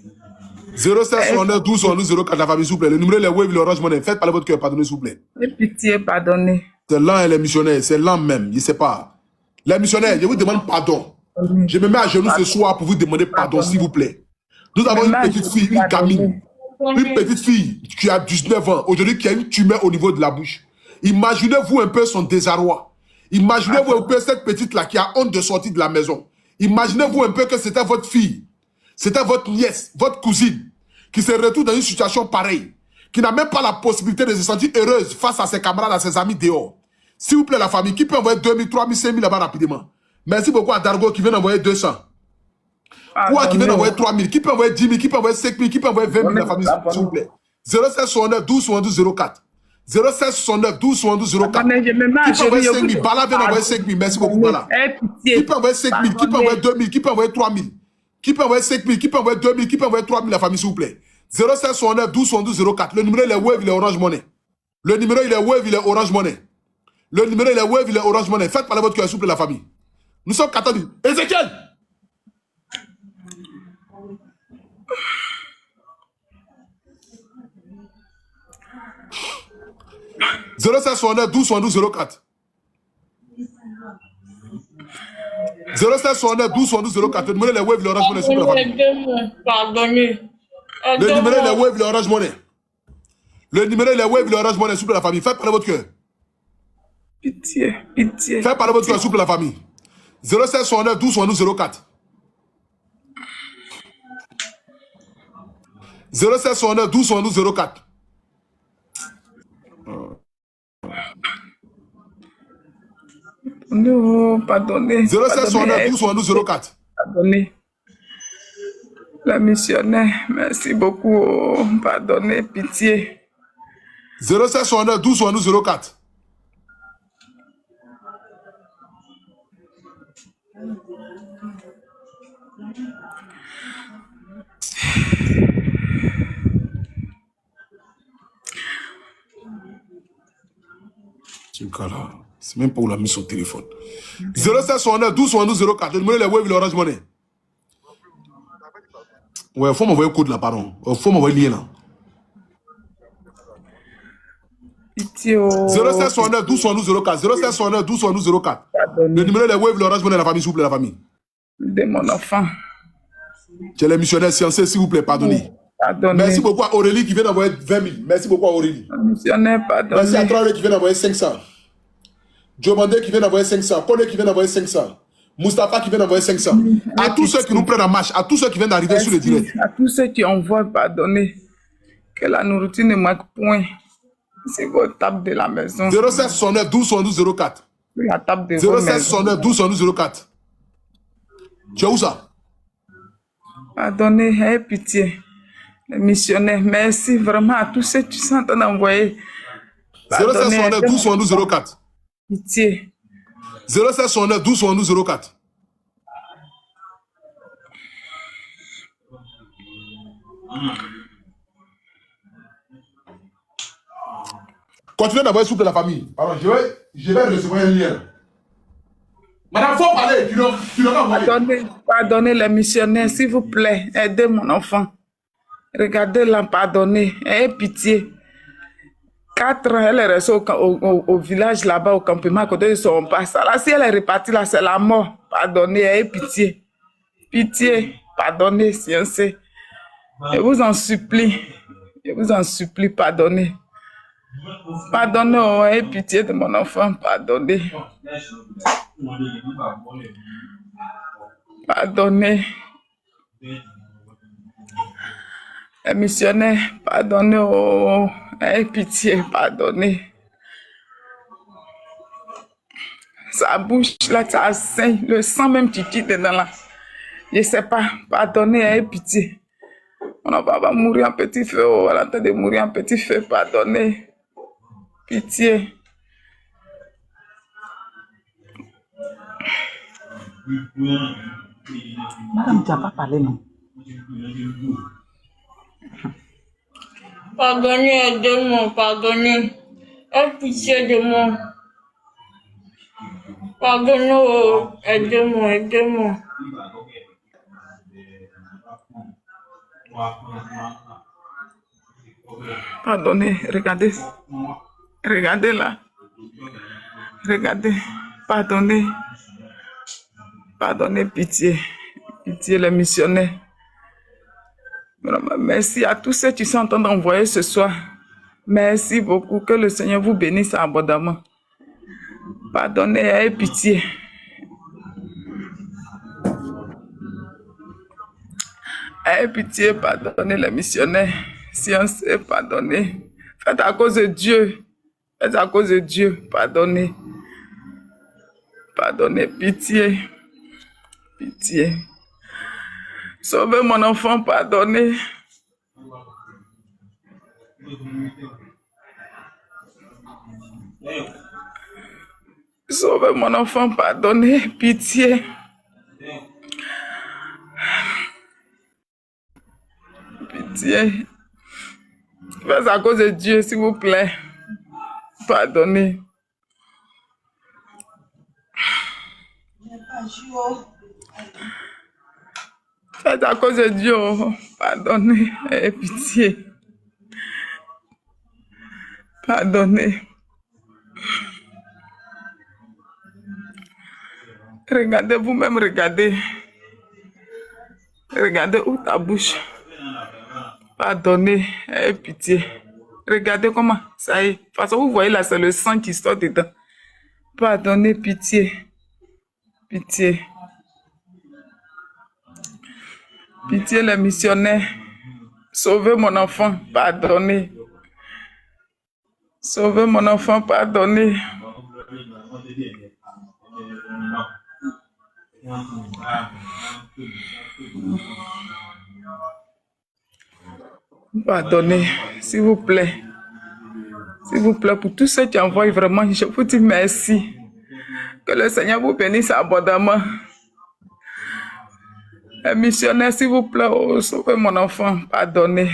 07 69 12 112 04, la famille, s'il vous plaît. Le numéro est Wave, l'Orange Money. Faites parler votre cœur, pardonnez, s'il vous plaît. Pitié, pardonnez. C'est lent, et les missionnaires, c'est lent même, je ne sais pas. Les missionnaires, je vous demande pardon. Je me mets à genoux ce soir pour vous demander pardon, s'il vous plaît. Nous avons une petite fille, une gamine. Une petite fille qui a 19 ans, aujourd'hui qui a une tumeur au niveau de la bouche. Imaginez-vous un peu son désarroi. Imaginez-vous un peu cette petite-là qui a honte de sortir de la maison. Imaginez-vous un peu que c'était votre fille, c'était votre nièce, votre cousine, qui se retrouve dans une situation pareille, qui n'a même pas la possibilité de se sentir heureuse face à ses camarades, à ses amis dehors. S'il vous plaît, la famille, qui peut envoyer 2 000, 3 000, 5 000 là-bas rapidement? Merci beaucoup à Dargo qui vient d'envoyer 200. Quoi qui vient d'envoyer 3 000, qui peut envoyer 10 000, qui peut envoyer 5 000, qui peut envoyer 20 000 la famille, s'il vous plaît. 07 69 12 112 04. 07 69 12 112 04. Qui peut envoyer 5 000? Bala vient d'envoyer 5 000. Merci beaucoup, Bala. Qui peut envoyer 5 000? Qui peut envoyer 2 000? Qui peut envoyer 3 000? Qui peut envoyer 5 000? Qui peut envoyer 2 000? Qui peut envoyer 3 000 la famille, s'il vous plaît? 07 69 12 112 04. Le numéro, il est Wave, il est Orange Money. Le numéro, il est Wave, il est Orange Money. Le numéro, il est Wave, il est Orange Money. Faites parler votre cœur, s'il vous plaît, la famille. Nous sommes 14. Ézéchiel! « 07 69 12 112 04. 07 69 12 112 04. Le numéro est Wave, l'Orange Money, s'il vous plaît, la famille. Pardonnez. Le numéro est Wave, l'Orange Money. Le numéro est Wave, l'Orange Money, s'il vous plaît, la famille. Faites parler votre cœur. Pitié, pitié. Faites parler votre cœur, s'il vous plaît, la famille. 07 69 12 112 04. 07 69 12 72 04. Non, pardonnez. 07 69 12 72 04. Pardonnez. La missionnaire, merci beaucoup. Oh, pardonnez, pitié. 07 69 12 72 04. C'est même pas où la mis son téléphone. 07 69 12 72 04. Le numéro est Wave l'Orange Money. Ouais, il faut m'envoyer le code là, pardon. Il faut m'envoyer le lien là. Pitié. Oh. 07 69 12 72 04. 07 69 12 72 04. Le numéro est Wave l'Orange Money, la famille, s'il vous plaît, la famille. De mon enfant. Tu es les missionnaires sciencés, s'il vous plaît, pardonnez. Pardonnez. Merci beaucoup à Aurélie qui vient d'envoyer 20 000. Merci beaucoup à Aurélie. La missionnaire, pardonnez. Merci à Traoré qui vient d'envoyer 500. Diomandé qui vient d'envoyer 500. Kone qui vient d'envoyer 500. Mustapha qui vient d'envoyer 500. À tous ceux qui nous prennent en marche, à tous ceux qui viennent d'arriver sur le direct. À tous ceux qui envoient, pardonnez. Que la nourriture ne manque point. C'est votre table de la maison. 07 69 12 72 04. La table de vos 07 maisons. 69 12 72 04. Tu es où ça? Pardonnez, aie pitié. Les missionnaires, merci vraiment à tous ceux qui sont en train d'envoyer. 07 69 12 72 04. Pitié. 07 69 12 72 04. Continuez d'envoyer s'il vous plaît la famille. Alors je vais recevoir un lien. Madame, faut parler. Tu n'as pas envoyé. Pardonnez les missionnaires, s'il vous plaît. Aidez mon enfant. Regardez-la, pardonnez. Ayez pitié. 4 ans, elle est restée au village là-bas, au campement, à côté de son père. Là, si elle est repartie là, c'est la mort. Pardonnez, ayez pitié. Pitié, pardonnez, sciencé. Je vous en supplie. Je vous en supplie, pardonnez. Pardonnez, oh, ayez pitié de mon enfant, pardonnez. Pardonnez. Les missionnaires, pardonnez, oh, ayez pitié, pardonnez. Sa bouche là, ça saigne, le sang même qui quitte dedans là. Je ne sais pas, pardonnez, ayez pitié. On va mourir en petit feu, oh, elle est en train de mourir en petit feu, pardonnez. Pitié. Madame, tu n'as pas parlé, non? Pardonnez, aidez-moi, pardonnez. Aie pitié de moi. Pardonnez, oh, aidez-moi, aidez-moi. Pardonnez, regardez. Regardez là. Regardez. Pardonnez. Pardonnez, pitié. Pitié, les missionnaires. Vraiment, merci à tous ceux qui sont en train d'envoyer ce soir. Merci beaucoup. Que le Seigneur vous bénisse abondamment. Pardonnez, ayez pitié. Ayez pitié, pardonnez les missionnaires. Science, pardonnez. Faites à cause de Dieu. Faites à cause de Dieu. Pardonnez. Pardonnez, pitié. Pitié. Sauvez mon enfant, pardonnez. Sauvez mon enfant, pardonnez, pitié. Pitié. Faites à cause de Dieu, s'il vous plaît. Pardonnez. Faites à cause de Dieu, pardonnez, ayez pitié. Pardonnez. Regardez vous-même, regardez. Regardez où ta bouche. Pardonnez, ayez pitié. Regardez comment, ça y est. De toute façon, vous voyez là, c'est le sang qui sort dedans. Pardonnez, pitié. Pitié. Pitié, les missionnaires. Sauvez mon enfant, pardonnez. Sauvez mon enfant, pardonnez. Pardonnez, s'il vous plaît. S'il vous plaît, pour tous ceux qui envoient vraiment, je vous dis merci. Que le Seigneur vous bénisse abondamment. Les missionnaires, s'il vous plaît, oh, sauvez mon enfant, pardonnez.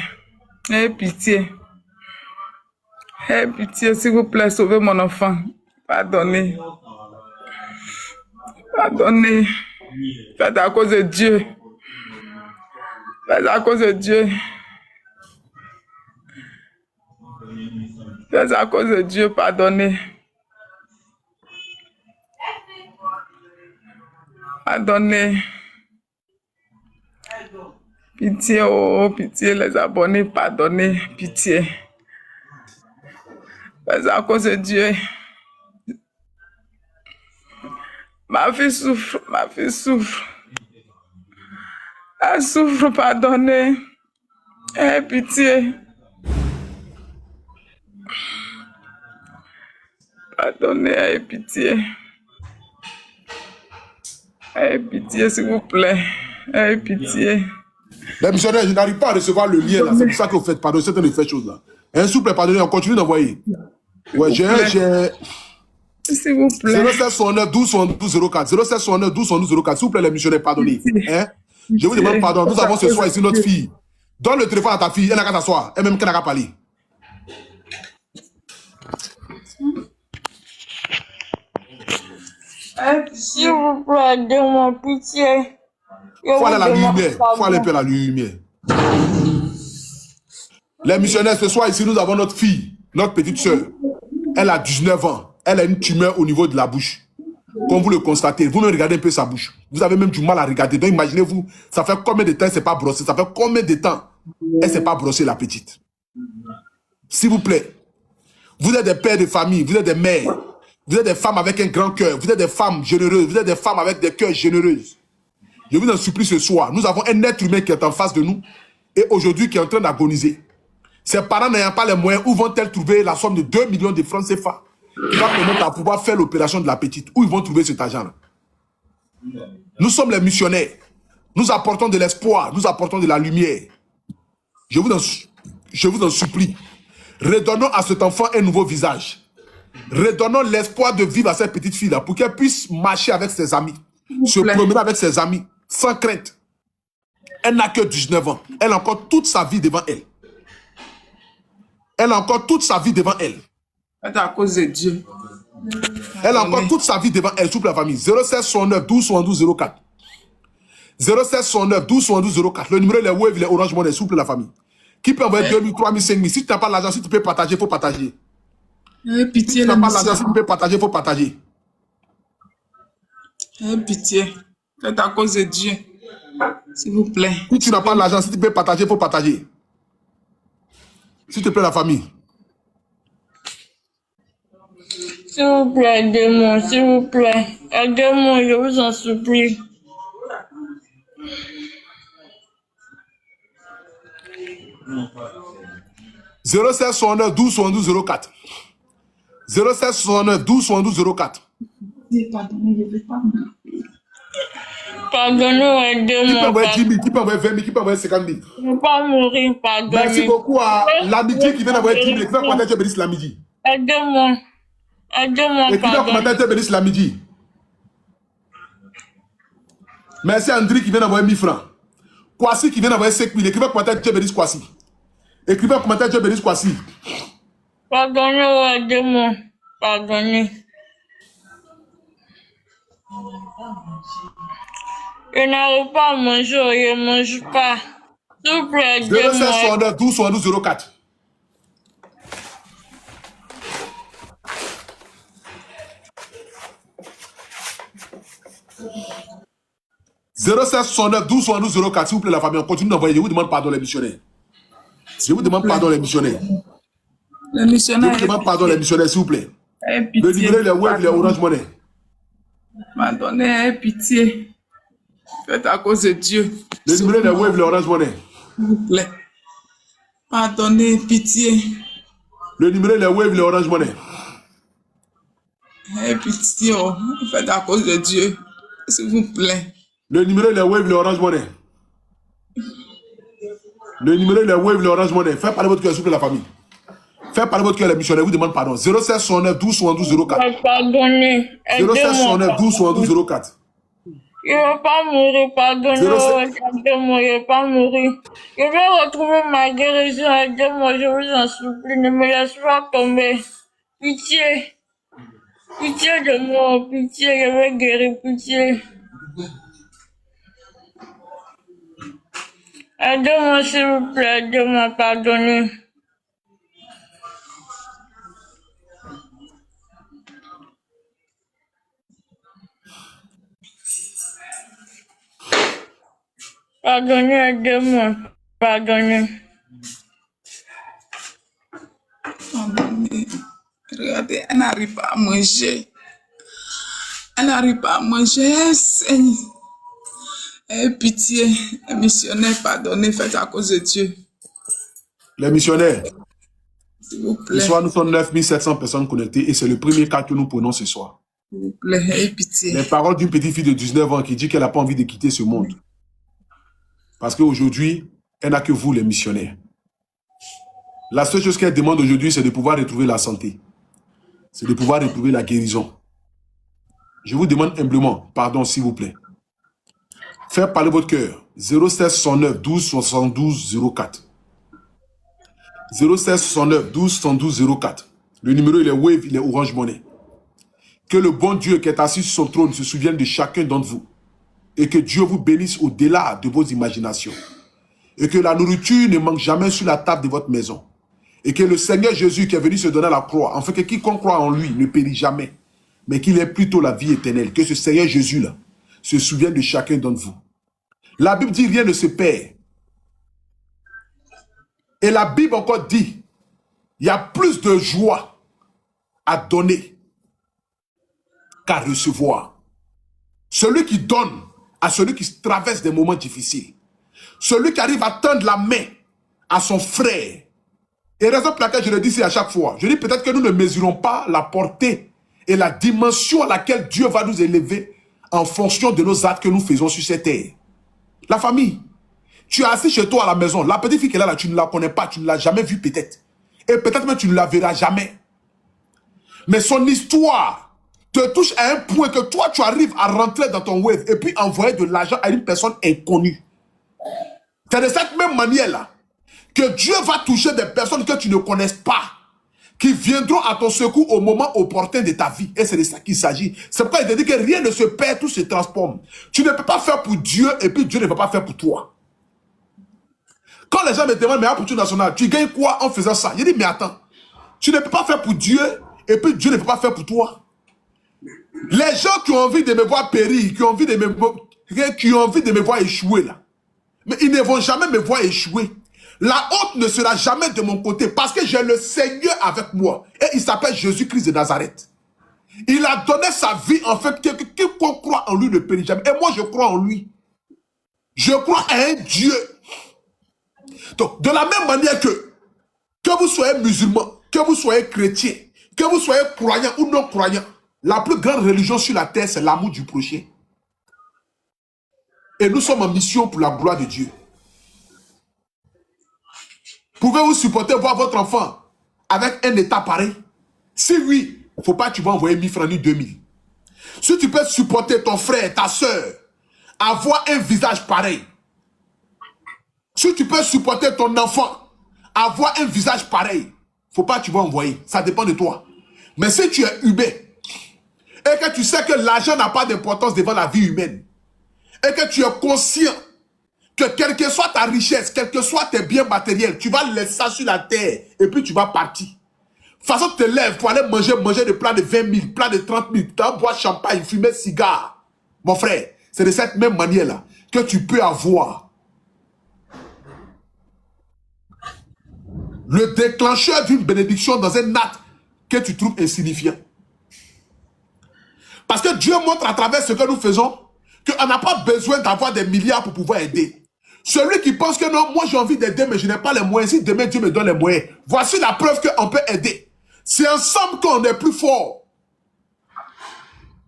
Aie pitié. Aie pitié, s'il vous plaît, sauvez mon enfant. Pardonnez. Pardonnez. Faites à cause de Dieu. Faites à cause de Dieu. Faites à cause de Dieu, pardonnez. Pardonnez. Pitié, oh, pitié, les abonnés, pardonnez, pitié. Faites à cause de Dieu. Ma fille souffre, ma fille souffre. Elle souffre, pardonnez. Aie pitié. Pardonnez, aie pitié. Aie pitié, s'il vous plaît. Aie pitié. Les missionnaires, je n'arrive pas à recevoir le lien là. C'est pour ça que vous faites pardon, certaines de ces choses-là. S'il vous plaît, pardonnez, on continue d'envoyer. Ouais, j'ai. S'il vous plaît. 07 69 12 72 04. 07 69 12 72 04. S'il vous plaît, les missionnaires, pardonnez. Hein? Je vous demande pardon. Nous avons ce soir ici notre fille. Donne le téléphone à ta fille. Elle n'a qu'à s'asseoir. Elle-même qu'elle n'a qu'à parler. S'il vous plaît, aidez-moi, pitié. Faut aller à la lumière. Faut aller un peu à la lumière. Les missionnaires, ce soir ici, nous avons notre fille, notre petite soeur. Elle a 19 ans. Elle a une tumeur au niveau de la bouche. Comme vous le constatez, vous-même regardez un peu sa bouche. Vous avez même du mal à regarder. Donc imaginez-vous, ça fait combien de temps elle ne s'est pas brossée? Ça fait combien de temps elle ne s'est pas brossée, la petite? S'il vous plaît, vous êtes des pères de famille, vous êtes des mères, vous êtes des femmes avec un grand cœur, vous êtes des femmes généreuses, vous êtes des femmes avec des cœurs généreux. Je vous en supplie ce soir, nous avons un être humain qui est en face de nous et aujourd'hui qui est en train d'agoniser. Ses parents n'ayant pas les moyens, où vont-elles trouver la somme de 2 millions de francs CFA qui va permettre à pouvoir faire l'opération de la petite? Où ils vont trouver cet argent-là? Nous sommes les missionnaires. Nous apportons de l'espoir, nous apportons de la lumière. Je vous en supplie. Redonnons à cet enfant un nouveau visage. Redonnons l'espoir de vivre à cette petite fille-là pour qu'elle puisse marcher avec ses amis, se promener avec ses amis, sans crainte. Elle n'a que 19 ans. Elle a encore toute sa vie devant elle. Elle a encore toute sa vie devant elle. C'est à cause de Dieu. Elle a encore toute sa vie devant elle, s'il vous plaît, la famille. 07 69 12 72 04. 07 69 12 72 04. Le numéro, les Wave, les Orange Money, s'il vous plaît, la famille. Qui peut envoyer 2 000, 3 000, 5 000? Si tu n'as pas l'argent, si tu peux partager, il faut partager. Pitié, si tu n'as pas l'argent, si tu peux partager, il faut partager. Pitié. C'est à cause de Dieu. S'il vous plaît. Si tu n'as pas l'argent, si tu peux partager, il faut partager. S'il te plaît, la famille. S'il vous plaît, aidez-moi, s'il vous plaît. Aidez-moi, je vous en supplie. « 07 69 12 72 04. 07 69 12 72 04. Pardonnez, je ne veux pas. Pardonnez, aidez-moi. Qui peut envoyer 10 000, qui peut envoyer 20 000, qui peut envoyer 50 000? Je ne veux pas mourir, pardonnez. Merci beaucoup à l'amitié qui vient d'envoyer 10 000. Qui va commenter Dieu bénisse l'amitié? Aidez-moi. Aidez-moi, et qui va commenter Dieu bénisse l'amitié? Merci à André qui vient d'envoyer 1000 francs. Kwasi qui vient d'envoyer 5 000. Écrivez commentaire Dieu bénisse Kwasi. Écrivez commentaire Dieu bénisse Kwasi. Pardonnez, aidez-moi. Pardonnez. Je n'arrive pas à manger, je ne mange pas. S'il vous plaît, aidez-moi. 07 69 12 72 04. 07 69 12 72 04. S'il vous plaît, la famille, on continue d'envoyer. Je vous demande pardon, les missionnaires. Je vous demande pardon, les missionnaires. Les missionnaires. Je vous demande pardon, les missionnaires, s'il vous plaît. Pitié, le numéro, les Wave, les Orange Money. Pardonnez, pitié. Faites à cause de Dieu. Le numéro, les Wave, les Orange Money. S'il vous plaît. Pardonnez, pitié. Le numéro, il est Wave, il est Orange Money. Pitié, oh. Faites à cause de Dieu. S'il vous plaît. Le numéro, il est Wave, il est Orange Money. Le numéro, il est Wave, il est Orange Money. Faites parler votre cœur, s'il vous plaît, la famille. Faites parler votre cœur, les missionnaires, vous demandent pardon. 07 69 12 72 04. Pardonnez. 07 69 12 72 04. Je ne vais pas mourir, pardonnez-moi, aidez-moi, je ne vais pas mourir. Je vais retrouver ma guérison, aidez-moi, je vous en supplie, ne me laisse pas tomber. Pitié. Pitié de moi, pitié, je vais guérir, pitié. Aidez-moi, s'il vous plaît, aidez-moi, pardonnez. Pardonnez, aidez-moi, pardonnez. Pardonnez. Regardez, elle n'arrive pas à manger. Elle n'arrive pas à manger, elle saigne. Pitié, les missionnaires, pardonnez, faites à cause de Dieu. Les missionnaires, S'il vous ce plaît. soir, nous sommes 9700 personnes connectées et c'est le premier cas que nous prenons ce soir. S'il vous plaît, pitié. Les paroles d'une petite fille de 19 ans qui dit qu'elle n'a pas envie de quitter ce monde. Parce qu'aujourd'hui, elle n'a que vous, les missionnaires. La seule chose qu'elle demande aujourd'hui, c'est de pouvoir retrouver la santé. C'est de pouvoir retrouver la guérison. Je vous demande humblement, pardon, s'il vous plaît. Faites parler votre cœur. 07 69 12 72 04. 07 69 12 72 04. Le numéro, il est Wave, il est Orange Money. Que le bon Dieu qui est assis sur son trône se souvienne de chacun d'entre vous. Et que Dieu vous bénisse au-delà de vos imaginations. Et que la nourriture ne manque jamais sur la table de votre maison. Et que le Seigneur Jésus qui est venu se donner à la croix, en fait que quiconque croit en lui ne périt jamais, mais qu'il ait plutôt la vie éternelle. Que ce Seigneur Jésus-là se souvienne de chacun d'entre vous. La Bible dit rien ne se perd. Et la Bible encore dit, il y a plus de joie à donner qu'à recevoir. Celui qui donne à celui qui traverse des moments difficiles. Celui qui arrive à tendre la main à son frère. Et raison pour laquelle je le dis ici à chaque fois. Je dis peut-être que nous ne mesurons pas la portée et la dimension à laquelle Dieu va nous élever en fonction de nos actes que nous faisons sur cette terre. La famille, tu es assis chez toi à la maison. La petite fille qui est là, tu ne la connais pas, tu ne l'as jamais vue peut-être. Et peut-être même tu ne la verras jamais. Mais son histoire te touche à un point que toi, tu arrives à rentrer dans ton web et puis envoyer de l'argent à une personne inconnue. C'est de cette même manière-là que Dieu va toucher des personnes que tu ne connais pas, qui viendront à ton secours au moment opportun de ta vie. Et c'est de ça qu'il s'agit. C'est pourquoi il te dit que rien ne se perd, tout se transforme. Tu ne peux pas faire pour Dieu et puis Dieu ne va pas faire pour toi. Quand les gens me demandent, mais opportunité nationale, tu gagnes quoi en faisant ça? Je dis, mais attends, tu ne peux pas faire pour Dieu et puis Dieu ne peut pas faire pour toi. Les gens qui ont envie de me voir périr, qui ont envie de me voir échouer là, mais ils ne vont jamais me voir échouer. La honte ne sera jamais de mon côté parce que j'ai le Seigneur avec moi. Et il s'appelle Jésus-Christ de Nazareth. Il a donné sa vie en fait. Quiconque croit en lui ne périt jamais. Et moi je crois en lui. Je crois à un Dieu. Donc de la même manière que vous soyez musulman, que vous soyez chrétien, que vous soyez croyant ou non croyant, la plus grande religion sur la terre c'est l'amour du prochain. Et nous sommes en mission pour la gloire de Dieu. Pouvez-vous supporter voir votre enfant avec un état pareil? Si oui, il ne faut pas que tu vas envoyer 1000 francs ni 2000. Si tu peux supporter ton frère, ta soeur, avoir un visage pareil. Si tu peux supporter ton enfant, avoir un visage pareil, il ne faut pas que tu vas envoyer. Ça dépend de toi. Mais si tu es humain et que tu sais que l'argent n'a pas d'importance devant la vie humaine et que tu es conscient que quelle que soit ta richesse, quels que soient tes biens matériels, tu vas laisser ça sur la terre et puis tu vas partir. De toute façon, tu te lèves pour aller manger des plats de 20 000, plats de 30 000, tu vas boire champagne, fumer cigare. Mon frère, c'est de cette même manière-là que tu peux avoir le déclencheur d'une bénédiction dans un acte que tu trouves insignifiant. Parce que Dieu montre à travers ce que nous faisons qu'on n'a pas besoin d'avoir des milliards pour pouvoir aider. Celui qui pense que non, moi j'ai envie d'aider, mais je n'ai pas les moyens. Si demain Dieu me donne les moyens, voici la preuve qu'on peut aider. C'est ensemble qu'on est plus fort.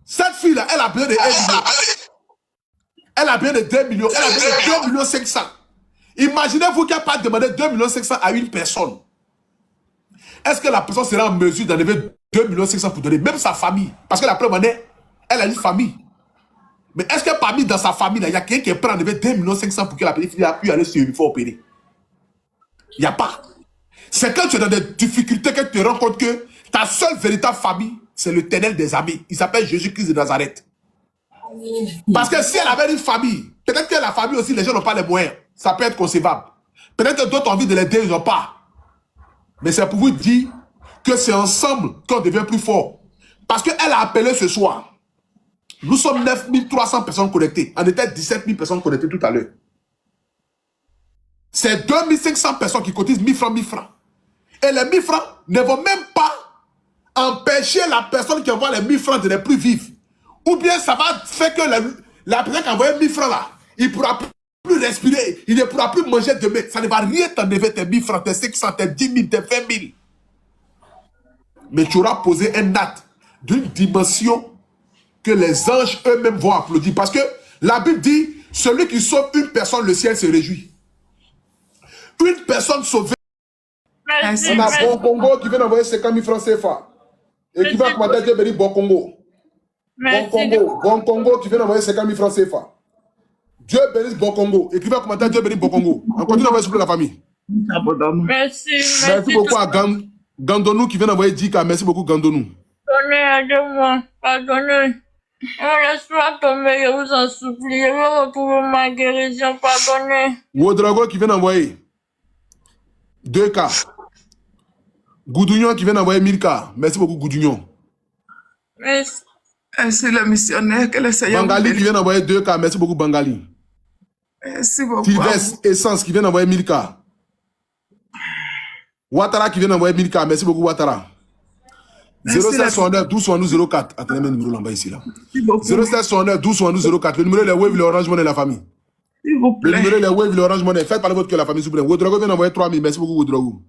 Cette fille-là, elle a besoin de 1 million. Elle a besoin de 2 millions. Elle a besoin de 2 millions 500. Imaginez-vous qu'elle n'a pas demandé 2 millions 500 à une personne. Est-ce que la personne sera en mesure d'enlever 2 millions 500 pour donner même sa famille? Parce que la preuve en est, elle a une famille. Mais est-ce que parmi dans sa famille, il y a quelqu'un qui est prêt à enlever 2 millions 500 pour que la petite fille puisse aller sur une fois opérer? Il n'y a pas. C'est quand tu es dans des difficultés que tu te rends compte que ta seule véritable famille, c'est l'Éternel des armées. Il s'appelle Jésus-Christ de Nazareth. Parce que si elle avait une famille, peut-être que la famille aussi, les gens n'ont pas les moyens. Ça peut être concevable. Peut-être que d'autres ont envie de l'aider, ils n'ont pas. Mais c'est pour vous dire que c'est ensemble qu'on devient plus fort. Parce qu'elle a appelé ce soir. Nous sommes 9300 personnes connectées. On était 17 000 personnes connectées tout à l'heure. C'est 2500 personnes qui cotisent 1000 francs, 1000 francs. Et les 1000 francs ne vont même pas empêcher la personne qui envoie les 1000 francs de ne plus vivre. Ou bien ça va faire que la personne qui a envoyé 1000 francs là, il ne pourra plus respirer, il ne pourra plus manger demain. Ça ne va rien t'enlever tes 1000 francs, tes 500, tes 10 000, tes 20 000. Mais tu auras posé un acte d'une dimension que les anges eux-mêmes vont applaudir. Parce que la Bible dit, celui qui sauve une personne, le ciel se réjouit. Une personne sauvée. Merci, On a merci. Bon Congo qui vient d'envoyer 50 000 francs CFA. Et qui va commander Dieu béni Bon Congo. Bon Congo qui vient d'envoyer 50 000 francs CFA. Dieu bénisse Bon Congo. Et qui va commander Dieu béni Bon Congo. On continue d'envoyer sur la famille. Merci, Merci beaucoup à Gandonou qui vient d'envoyer 10K. Merci beaucoup Gandonou. Pardonnez, aidez-moi, pardonnez. Ne me laisse pas tomber, je vous en supplie. Je veux retrouver ma guérison, pardonnez. Wodrago qui vient d'envoyer 2K. Goudounion qui vient d'envoyer 1000K. Merci beaucoup Goudounion. Merci. Ainsi le missionnaire que le Seigneur vous Bangali qui bénisse. vient d'envoyer 2K. Merci beaucoup Bangali. Merci beaucoup. Tives Essence qui vient d'envoyer 1000K. Ouattara qui vient d'envoyer 1000K. Merci beaucoup Ouattara. 0769 12 72 04. Attendez le numéro là-bas ici là. 0769 12 72 04. Le numéro est Wave, l'Orange Money, la famille. S'il vous Le plaît. numéro est Wave, l'Orange Money. Faites parler votre cœur, la famille, s'il vous plaît. Wodrago vient d'envoyer 3000. Merci beaucoup Wodrago.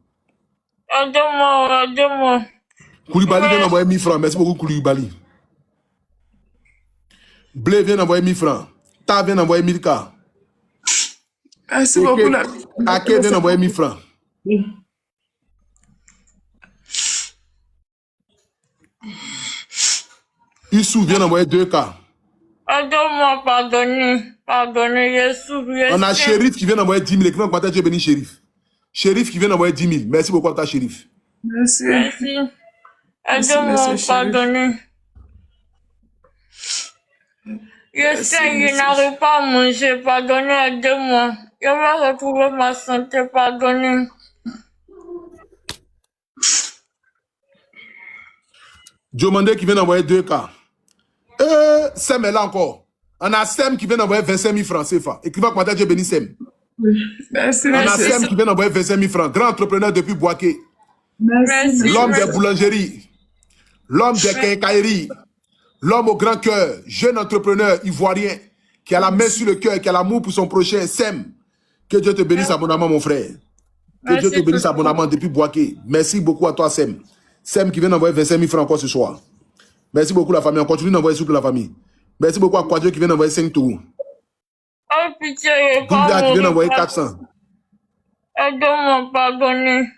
Aidez-moi, aidez-moi. Koulibaly vient d'envoyer 1000 francs. Merci beaucoup Koulibaly. Blé vient d'envoyer 1000 francs. Ta vient d'envoyer 1000K. Merci beaucoup. Ake vient d'envoyer 1000 francs. Issou vient d'envoyer 2K. Aidez-moi, pardonnez. Pardonnez, Jésus. On a Shérif qui vient d'envoyer 10 000. Et qui va commander Dieu béni Shérif. Shérif qui vient d'envoyer 10 000. Merci beaucoup à ta Shérif. Merci. Merci. Aidez-moi, monsieur pardonnez. Je sais, je n'arrive pas à manger. Pardonnez, aidez-moi. Je vais retrouver ma santé. Pardonnez. Diomandé qui vient d'envoyer 2K. Sem est là encore. On a Sem qui vient d'envoyer 25 000 francs CFA. Et qui va commander Dieu béni Sem. Merci, On a merci. Sem qui vient d'envoyer 25 000 francs. Grand entrepreneur depuis Boaké. Merci. L'homme des boulangeries. L'homme des quincailleries. L'homme au grand cœur. Jeune entrepreneur ivoirien. Qui a la main sur le cœur. Qui a l'amour pour son prochain. Sem. Que Dieu te bénisse abondamment, mon frère. Que Dieu te bénisse abondamment depuis Boaké. Merci beaucoup à toi, Sem. Sem qui vient d'envoyer 25 000 francs encore ce soir. Merci beaucoup la famille. On continue d'envoyer sur la famille. Merci beaucoup à Quadio qui vient d'envoyer 5 tours. Oh, pitié, je vais Doublia pas qui vient mourir. d'envoyer 400. Aidez-moi, pardonnez.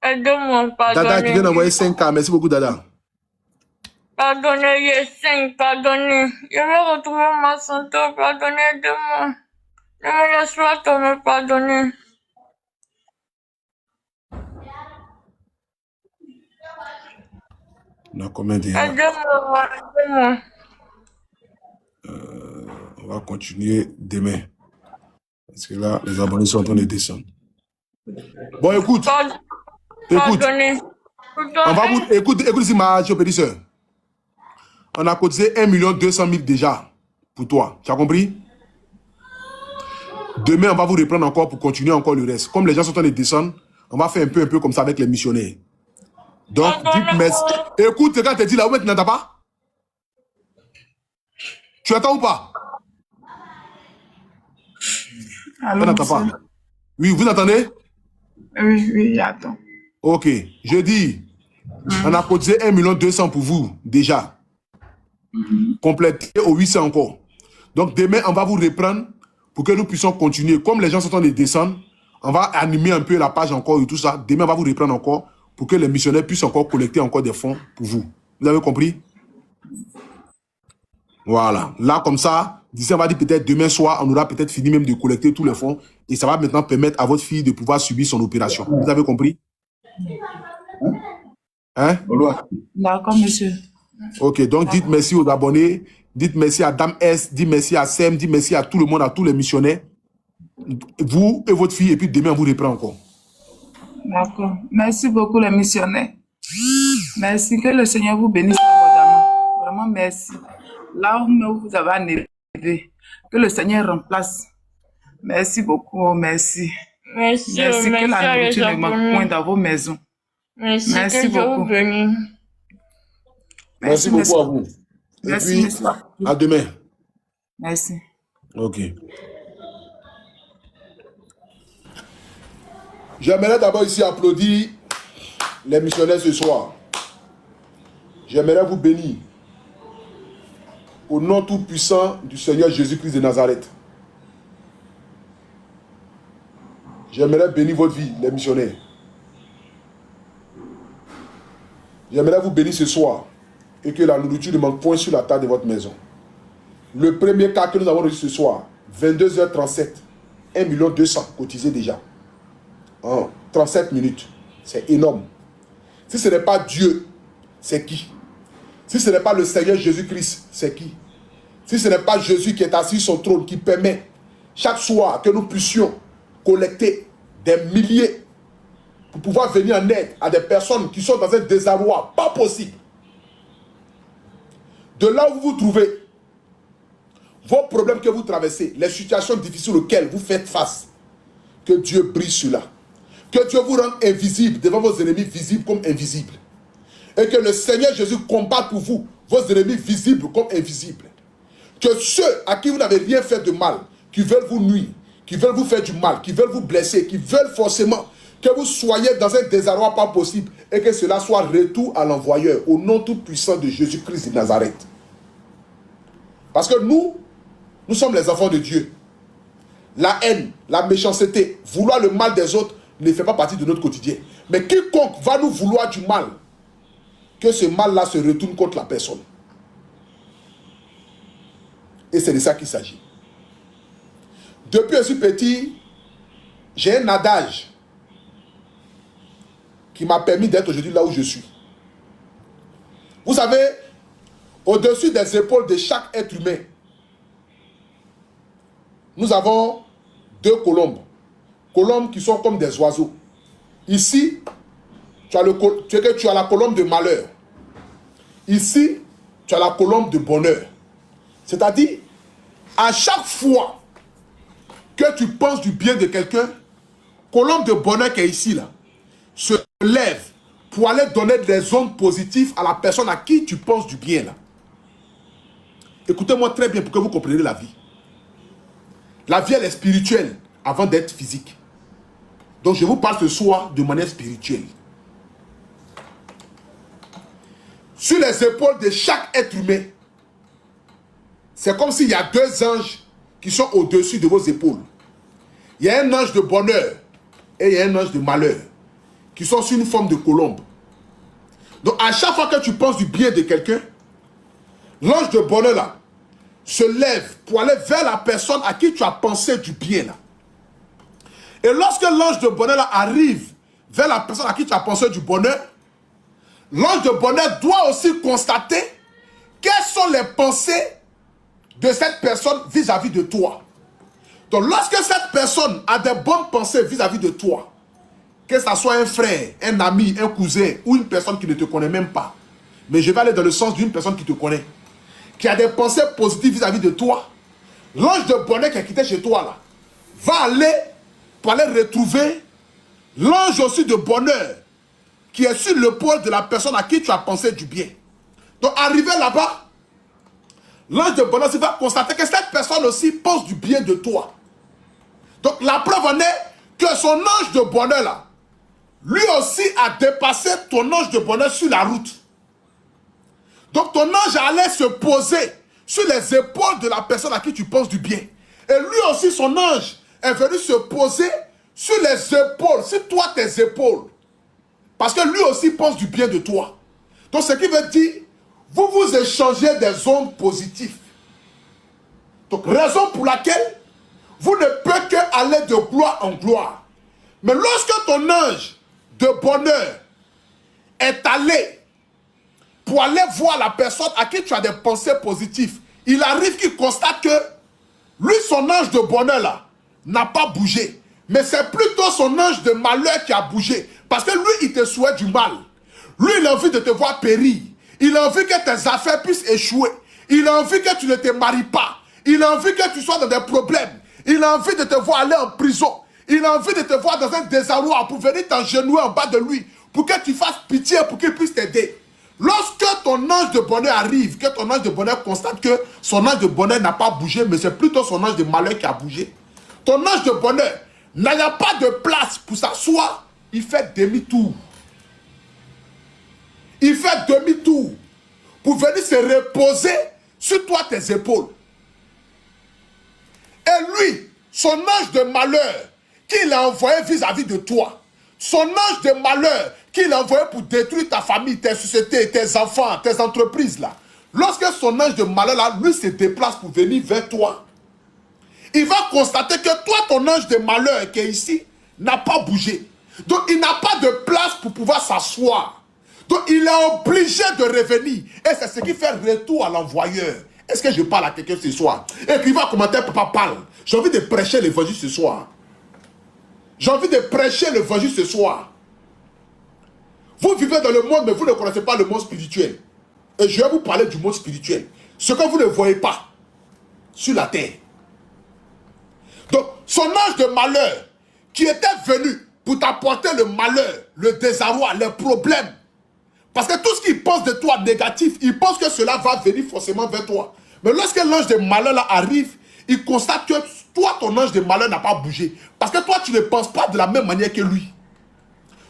Aidez-moi, Dada qui pardonnez. vient d'envoyer 5K. Merci beaucoup Dada. Pardonnez, je sais, pardonnez. Je vais retrouver ma santé. Pardonnez, aidez-moi. Ne me laisse pas tomber, pardonnez. On a combien déjà? Aidez-moi, aidez-moi. On va continuer demain. Parce que là, les abonnés sont en train de descendre. Bon, écoute. Écoute. Pardonnez. On va vous... Écoute ici, ma chopérisseur. On a cotisé 1 200 000 déjà pour toi. Tu as compris? Demain, on va vous reprendre encore pour continuer encore le reste. Comme les gens sont en train de descendre, on va faire un peu comme ça avec les missionnaires. Donc, dites merci. Écoute, quand tu dis là, où tu n'entends pas? Tu entends ou pas? Allô, On n'entend pas. monsieur. Oui, vous entendez? Oui, attends. Ok. Je dis, on a cotisé 1 200 000 pour vous, déjà. Complété au 800 encore. Donc, demain, on va vous reprendre pour que nous puissions continuer. Comme les gens sont en train de descendre, on va animer un peu la page encore et tout ça. Demain, on va vous reprendre encore pour que les missionnaires puissent encore collecter encore des fonds pour vous. Vous avez compris? Voilà. Là, comme ça, d'ici, on va dire peut-être demain soir, on aura peut-être fini même de collecter tous les fonds et ça va maintenant permettre à votre fille de pouvoir subir son opération. Vous avez compris? Hein? D'accord, monsieur. Ok, donc dites merci aux abonnés, dites merci à Dame S, dites merci à Sem, dites merci à tout le monde, à tous les missionnaires. Vous et votre fille, et puis demain, on vous reprend encore. D'accord. Merci beaucoup, les missionnaires. Merci, que le Seigneur vous bénisse abondamment. Vraiment, merci. Là où vous avez un élevé, que le Seigneur remplace. Merci beaucoup, merci. Merci, Merci, que la à les nourriture ne manque abonnés. point dans vos maisons. Merci, Merci que Dieu vous beaucoup. bénisse. Merci beaucoup à vous. Et Merci, puis, monsieur. à demain. Merci. Ok. J'aimerais d'abord ici applaudir les missionnaires ce soir. J'aimerais vous bénir au nom tout puissant du Seigneur Jésus-Christ de Nazareth. J'aimerais bénir votre vie, les missionnaires. J'aimerais vous bénir ce soir et que la nourriture ne manque point sur la table de votre maison. Le premier cas que nous avons reçu ce soir, 22h37, 1 200 000 cotisés déjà. En 37 minutes. C'est énorme. Si ce n'est pas Dieu, c'est qui? Si ce n'est pas le Seigneur Jésus-Christ, c'est qui? Si ce n'est pas Jésus qui est assis sur son trône, qui permet chaque soir que nous puissions collecter des milliers pour pouvoir venir en aide à des personnes qui sont dans un désarroi pas possible. De là où vous vous trouvez, vos problèmes que vous traversez, les situations difficiles auxquelles vous faites face, que Dieu brise cela. Que Dieu vous rende invisible devant vos ennemis visibles comme invisibles. Et que le Seigneur Jésus combatte pour vous vos ennemis visibles comme invisibles. Que ceux à qui vous n'avez rien fait de mal, qui veulent vous nuire, qui veulent vous faire du mal, qui veulent vous blesser, qui veulent forcément que vous soyez dans un désarroi pas possible et que cela soit retour à l'envoyeur au nom tout puissant de Jésus-Christ de Nazareth. Parce que nous sommes les enfants de Dieu. La haine, la méchanceté, vouloir le mal des autres ne fait pas partie de notre quotidien. Mais quiconque va nous vouloir du mal, que ce mal-là se retourne contre la personne. Et c'est de ça qu'il s'agit. Depuis que je suis petit, j'ai un adage qui m'a permis d'être aujourd'hui là où je suis. Vous savez, au-dessus des épaules de chaque être humain, nous avons 2 colombes. Colombes qui sont comme des oiseaux. Ici, tu as la colombe de malheur. Ici, tu as la colombe de bonheur. C'est-à-dire, à chaque fois que tu penses du bien de quelqu'un, colombe de bonheur qui est ici, là, se lève pour aller donner des ondes positives à la personne à qui tu penses du bien, là. Écoutez-moi très bien pour que vous compreniez la vie. La vie, elle est spirituelle avant d'être physique. Donc, je vous parle ce soir de manière spirituelle. Sur les épaules de chaque être humain, c'est comme s'il y a 2 anges qui sont au-dessus de vos épaules. Il y a un ange de bonheur et il y a un ange de malheur qui sont sur une forme de colombe. Donc, à chaque fois que tu penses du bien de quelqu'un, l'ange de bonheur là se lève pour aller vers la personne à qui tu as pensé du bien là. Et lorsque l'ange de bonheur là arrive vers la personne à qui tu as pensé du bonheur, l'ange de bonheur doit aussi constater quelles sont les pensées de cette personne vis-à-vis de toi. Donc lorsque cette personne a des bonnes pensées vis-à-vis de toi, que ce soit un frère, un ami, un cousin ou une personne qui ne te connaît même pas, mais je vais aller dans le sens d'une personne qui te connaît, qui a des pensées positives vis-à-vis de toi, l'ange de bonheur qui est quitté chez toi là, va aller pour aller retrouver l'ange aussi de bonheur qui est sur le pôle de la personne à qui tu as pensé du bien. Donc arrivé là-bas, l'ange de bonheur va constater que cette personne aussi pense du bien de toi. Donc la preuve en est que son ange de bonheur là, lui aussi a dépassé ton ange de bonheur sur la route. Donc ton ange allait se poser sur les épaules de la personne à qui tu penses du bien. Et lui aussi, son ange est venu se poser sur les épaules, sur toi tes épaules. Parce que lui aussi pense du bien de toi. Donc ce qui veut dire, vous vous échangez des ondes positives. Donc raison pour laquelle vous ne pouvez qu'aller de gloire en gloire. Mais lorsque ton ange de bonheur est allé pour aller voir la personne à qui tu as des pensées positives, il arrive qu'il constate que lui, son ange de bonheur là, n'a pas bougé. Mais c'est plutôt son ange de malheur qui a bougé. Parce que lui, il te souhaite du mal. Lui, il a envie de te voir périr. Il a envie que tes affaires puissent échouer. Il a envie que tu ne te maries pas. Il a envie que tu sois dans des problèmes. Il a envie de te voir aller en prison. Il a envie de te voir dans un désarroi pour venir t'engenouiller en bas de lui. Pour que tu fasses pitié, pour qu'il puisse t'aider. Lorsque ton ange de bonheur arrive, que ton ange de bonheur constate que son ange de bonheur n'a pas bougé, mais c'est plutôt son ange de malheur qui a bougé. Ton ange de bonheur n'ayant pas de place pour s'asseoir, il fait demi-tour. Il fait demi-tour pour venir se reposer sur toi tes épaules. Et lui, son ange de malheur qu'il a envoyé vis-à-vis de toi, son ange de malheur qu'il a envoyé pour détruire ta famille, tes sociétés, tes enfants, tes entreprises là, lorsque son ange de malheur là, lui se déplace pour venir vers toi, il va constater que toi, ton ange de malheur qui est ici, n'a pas bougé. Donc il n'a pas de place pour pouvoir s'asseoir. Donc il est obligé de revenir. Et c'est ce qui fait retour à l'envoyeur. Est-ce que je parle à quelqu'un ce soir? Et puis il va commenter, papa parle. J'ai envie de prêcher l'évangile ce soir. J'ai envie de prêcher l'évangile ce soir. Vous vivez dans le monde, mais vous ne connaissez pas le monde spirituel. Et je vais vous parler du monde spirituel. Ce que vous ne voyez pas sur la terre. Donc, son ange de malheur qui était venu pour t'apporter le malheur, le désarroi, les problèmes. Parce que tout ce qu'il pense de toi négatif, il pense que cela va venir forcément vers toi. Mais lorsque l'ange de malheur là arrive, il constate que toi, ton ange de malheur n'a pas bougé. Parce que toi, tu ne penses pas de la même manière que lui.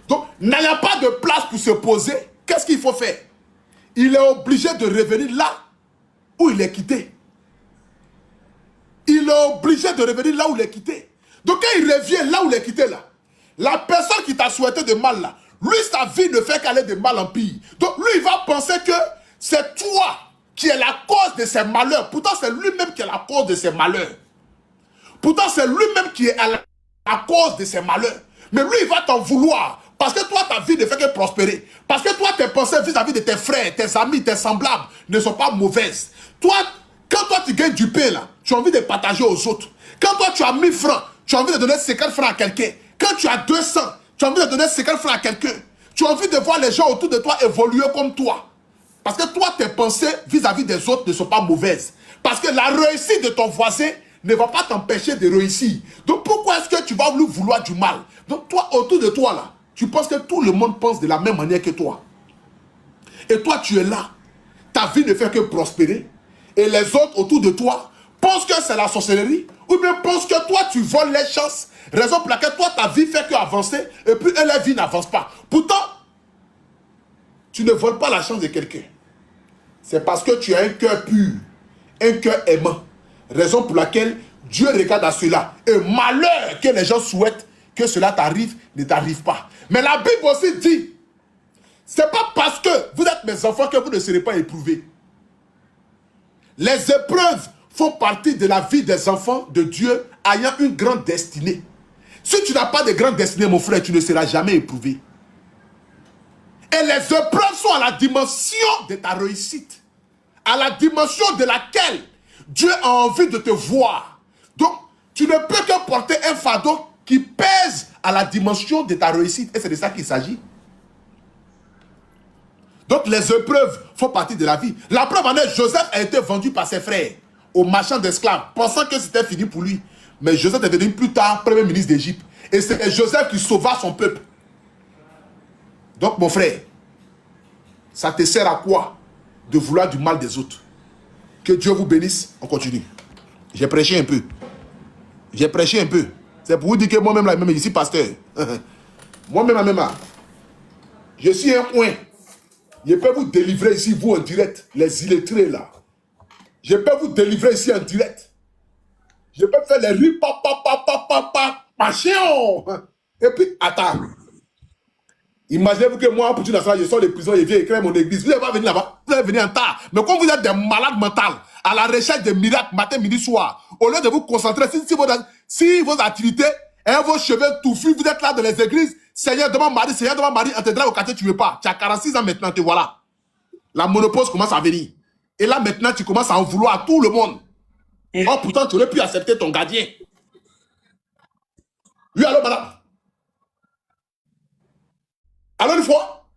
Donc, n'ayant pas de place pour se poser, qu'est-ce qu'il faut faire? Il est obligé de revenir là où il est quitté. Il est obligé de revenir là où il est quitté. Donc quand il revient là où il est quitté là, la personne qui t'a souhaité de mal là, lui sa vie ne fait qu'aller de mal en pire. Donc lui il va penser que c'est toi qui es la cause de ses malheurs. Pourtant c'est lui-même qui est la cause de ses malheurs. Pourtant c'est lui-même qui est à la cause de ses malheurs. Mais lui il va t'en vouloir. Parce que toi ta vie ne fait que prospérer. Parce que toi tes pensées vis-à-vis de tes frères, tes amis, tes semblables ne sont pas mauvaises. Toi, quand toi tu gagnes du pain là, tu as envie de partager aux autres. Quand toi tu as 1000 francs, tu as envie de donner 50 francs à quelqu'un. Quand tu as 200, tu as envie de donner 50 francs à quelqu'un. Tu as envie de voir les gens autour de toi évoluer comme toi. Parce que toi, tes pensées vis-à-vis des autres ne sont pas mauvaises. Parce que la réussite de ton voisin ne va pas t'empêcher de réussir. Donc pourquoi est-ce que tu vas lui vouloir du mal? Donc toi, autour de toi là, tu penses que tout le monde pense de la même manière que toi. Et toi, tu es là. Ta vie ne fait que prospérer. Et les autres autour de toi pensent que c'est la sorcellerie. Ou bien pensent que toi, tu voles les chances. Raison pour laquelle toi, ta vie fait qu'avancer. Et puis, la vie n'avance pas. Pourtant, tu ne voles pas la chance de quelqu'un. C'est parce que tu as un cœur pur. Un cœur aimant. Raison pour laquelle Dieu regarde à cela. Et malheur que les gens souhaitent que cela t'arrive, ne t'arrive pas. Mais la Bible aussi dit, c'est pas parce que vous êtes mes enfants que vous ne serez pas éprouvés. Les épreuves font partie de la vie des enfants de Dieu ayant une grande destinée. Si tu n'as pas de grande destinée, mon frère, tu ne seras jamais éprouvé. Et les épreuves sont à la dimension de ta réussite. À la dimension de laquelle Dieu a envie de te voir. Donc, tu ne peux que porter un fardeau qui pèse à la dimension de ta réussite. Et c'est de ça qu'il s'agit. Donc les épreuves font partie de la vie. La preuve en est, Joseph a été vendu par ses frères aux marchands d'esclaves, pensant que c'était fini pour lui. Mais Joseph est devenu plus tard premier ministre d'Égypte. Et c'est Joseph qui sauva son peuple. Donc mon frère, ça te sert à quoi de vouloir du mal des autres? Que Dieu vous bénisse. On continue. J'ai prêché un peu. J'ai prêché un peu. C'est pour vous dire que moi-même, là, même ici, pasteur. Moi-même, là, même là, je suis un coin. Je peux vous délivrer ici, vous, en direct, les illettrés, là. Je peux vous délivrer ici en direct. Je peux faire les rues, machin. Et puis, attends. Imaginez-vous que moi, pour National, je sors de prison, je viens écrire mon église. Vous n'allez pas venir là-bas, vous allez venir en tard. Mais quand vous êtes des malades mentaux, à la recherche des miracles, matin, midi, soir, au lieu de vous concentrer, si vos activités, vos cheveux touffus, vous êtes là dans les églises, Seigneur demande Marie, on te dira au quartier, tu ne veux pas. Tu as 46 ans maintenant, te voilà. La monopause commence à venir. Et là, maintenant, tu commences à en vouloir à tout le monde. Oh, pourtant, tu aurais pu accepter ton gardien. Oui, allô, madame. Allô, une fois.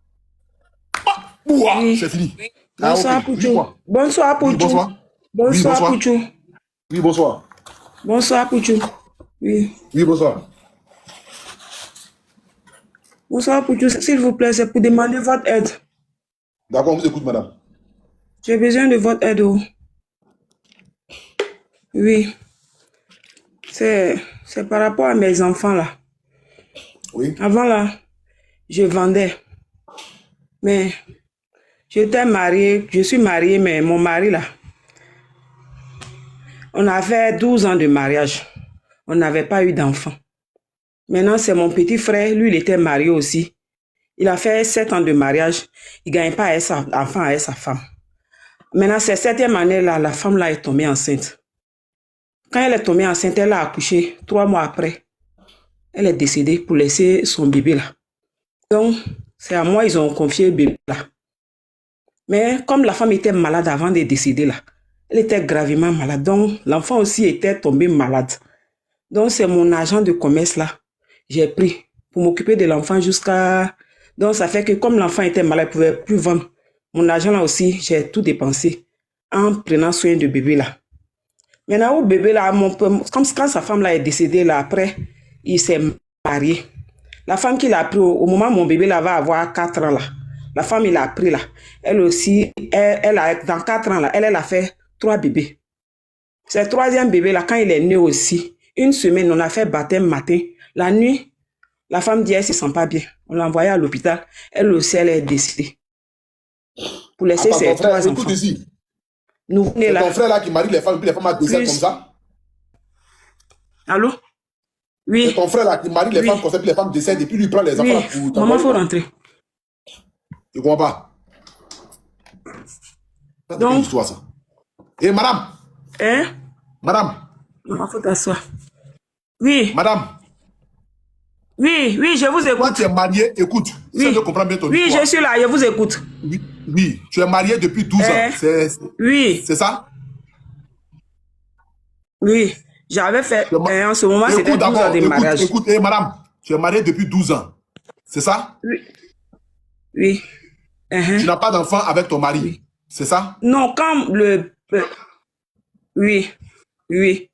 Oui. C'est fini. Bonsoir, Pouchou. Bonsoir, Pouchou. Oui, bonsoir. Bonsoir, Pouchou. Oui, bonsoir. Bonsoir, Pouchou. Oui. Oui, bonsoir. Bonsoir, Pouchou. S'il vous plaît, c'est pour demander votre aide. D'accord, on vous écoute, madame. J'ai besoin de votre aide. Oh. Oui. C'est par rapport à mes enfants, là. Oui. Avant, là, je vendais. Mais j'étais mariée, je suis mariée, mais mon mari, là, on avait 12 ans de mariage. On n'avait pas eu d'enfant. Maintenant, c'est mon petit frère, lui, il était marié aussi. Il a fait 7 ans de mariage. Il ne gagne pas enfant avec sa femme. Maintenant, cette 7e année-là, la femme là est tombée enceinte. Quand elle est tombée enceinte, elle a accouché 3 mois après. Elle est décédée pour laisser son bébé là. Donc, c'est à moi ils ont confié le bébé là. Mais comme la femme était malade avant de décéder là, elle était gravement malade. Donc, l'enfant aussi était tombé malade. Donc, c'est mon agent de commerce là. J'ai pris pour m'occuper de l'enfant jusqu'à... Donc, ça fait que comme l'enfant était malade, il ne pouvait plus vendre. Mon agent là aussi, j'ai tout dépensé en prenant soin du bébé là. Maintenant, au bébé là, comme quand sa femme là est décédée là, après, il s'est marié. La femme qu'il a pris, au moment où mon bébé là va avoir 4 ans là, la femme il a pris là, elle aussi, elle a, dans 4 ans là, elle a fait 3 bébés. Ce 3e bébé là, quand il est né aussi, une semaine, on a fait baptême matin. La nuit, la femme dit, elle se sent pas bien. On l'a envoyée à l'hôpital. Elle aussi, elle est décédée. Pour laisser ses 3 enfants. Ici. C'est ton frère là qui marie les femmes, puis les femmes décèdent comme ça? Allô? Oui. C'est ton frère là qui marie les femmes comme ça, puis les femmes décèdent, et puis lui prend les enfants pour... Maman, il faut rentrer. Tu comprends pas? Donc... C'est histoire, ça. Et madame? Hein? Madame? Maman, il faut t'asseoir. Oui. Madame? Oui, je vous écoute. Quand tu es marié, écoute. Oui. Je comprends bien ton histoire. Oui, je suis là, je vous écoute. Oui, tu es marié depuis 12 ans. Oui. C'est ça? Oui. J'avais fait, en ce moment, c'était 12 ans de mariage. Écoute, madame, tu es mariée depuis 12 ans. C'est ça? Oui. Oui. Tu n'as pas d'enfant avec ton mari. Oui. C'est ça? Non, comme Oui. Oui.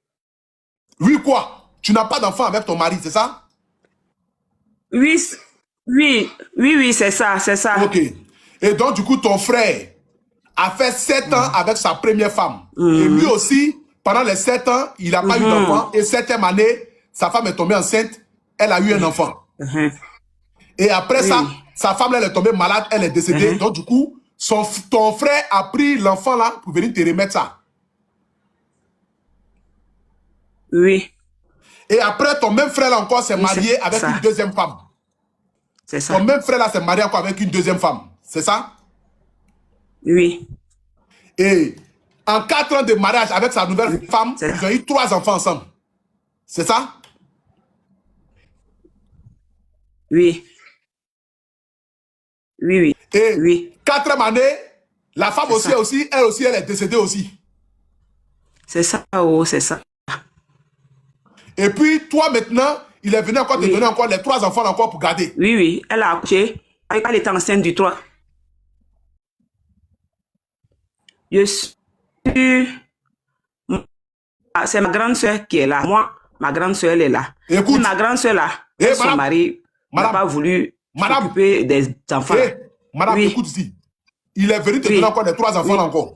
Oui, quoi? Tu n'as pas d'enfant avec ton mari, c'est ça? Oui, c'est ça, c'est ça. Ok. Et donc, du coup, ton frère a fait 7 ans avec sa première femme. Et lui aussi, pendant les 7 ans, il n'a pas eu d'enfant. Et 7e année, sa femme est tombée enceinte. Elle a eu un enfant. Et après ça, sa femme, elle est tombée malade. Elle est décédée. Donc, du coup, ton frère a pris l'enfant là pour venir te remettre ça. Oui. Et après, ton même frère là encore s'est marié avec une 2e femme. C'est ça. Ton même frère là s'est marié encore avec une 2e femme. C'est ça? Oui. Et en 4 ans de mariage avec sa nouvelle femme, ils ont eu 3 enfants ensemble. C'est ça? Oui. Oui. Et 4e année, la femme aussi, elle est décédée aussi. C'est ça, c'est ça. Et puis, toi maintenant, il est venu encore te donner encore les 3 enfants encore pour garder. Oui. Elle a accouché. Elle était enceinte du 3. C'est ma grande soeur qui est là. Moi, ma grande soeur, elle est là. Écoute. Ma grande soeur là, son mari n'a pas voulu s'occuper des enfants. Madame, écoute ici. Il est venu te donner encore les 3 enfants encore.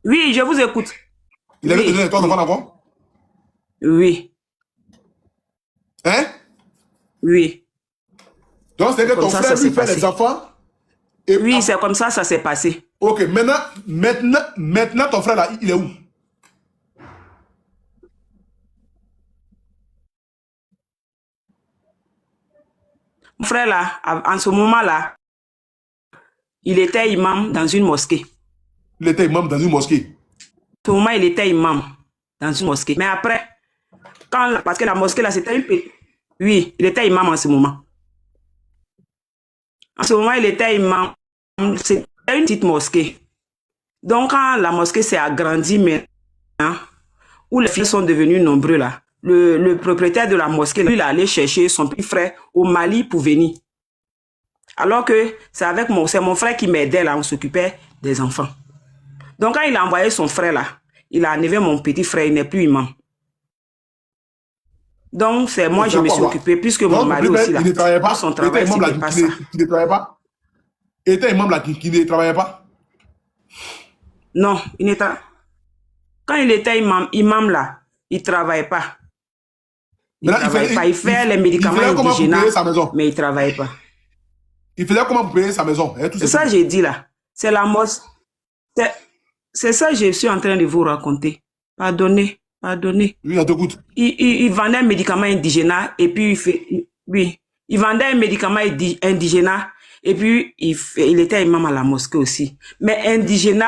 Oui, je vous écoute. Il est venu te donner les 3 enfants encore? Oui. Oui. Donc, c'est que Comme ton ça, frère ça lui s'est fait passé. les enfants. Et Oui, c'est comme ça s'est passé. ok, maintenant, ton frère là, il est où? Mon frère là, en ce moment-là, il était imam dans une mosquée. Il était imam dans une mosquée. En ce moment, il était imam dans une mosquée. Mais après, parce que la mosquée là, c'était une petite. Oui, il était imam en ce moment. En ce moment, il était imam. C'était une petite mosquée. Donc, quand la mosquée s'est agrandie maintenant, où les filles sont devenus nombreux là, le propriétaire de la mosquée, lui, il est allé chercher son petit frère au Mali pour venir. Alors que c'est mon frère qui m'aidait là, on s'occupait des enfants. Donc, quand il a envoyé son frère là, il a enlevé mon petit frère, il n'est plus imam. Donc, c'est moi, je me suis occupé, puisque mon mari aussi là, il ne travaillait pas. son travail, c'était pas ça. Il ne travaillait pas. Il était imam là qui ne travaillait pas. Non, il n'était. Quand il était imam là, il ne travaillait pas. Il fait les médicaments indigènes, mais il ne travaillait pas. Il faisait comment pour payer sa maison? C'est ça que j'ai dit là. C'est la mosquée. C'est ça que je suis en train de vous raconter. Pardonnez. Oui, on t'écoute. Il vendait un médicament indigène et puis il vendait un médicament indigène et puis il était imam à la mosquée aussi. Mais indigène,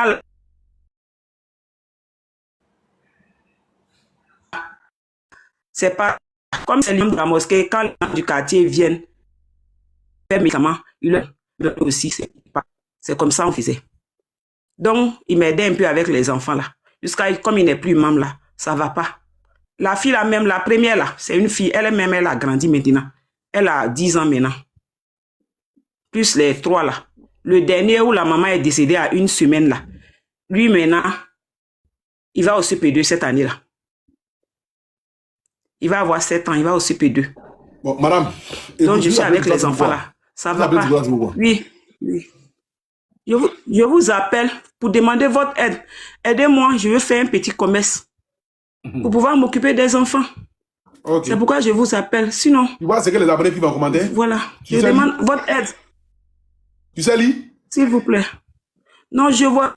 c'est pas comme c'est l'imam de la mosquée, quand les gens du quartier viennent faire médicaments, il leur aussi, c'est comme ça on faisait. Donc, il m'aidait un peu avec les enfants là. Comme il n'est plus imam là, ça va pas. La fille là même, la première là, c'est une fille, elle a grandi maintenant. Elle a 10 ans maintenant. Plus les 3 là. Le dernier où la maman est décédée à 1 semaine là. Lui maintenant, il va au CP2 cette année là. Il va avoir 7 ans, il va au CP2. Bon, madame. Donc, je suis avec les enfants là. Ça va pas. Oui. Je vous appelle pour demander votre aide. Aidez-moi, je veux faire un petit commerce pour pouvoir m'occuper des enfants. Okay. C'est pourquoi je vous appelle. Sinon... Tu vois, c'est que les abonnés qui vont commander. Voilà. Je demande votre aide. Tu sais lire? S'il vous plaît. Non, je vois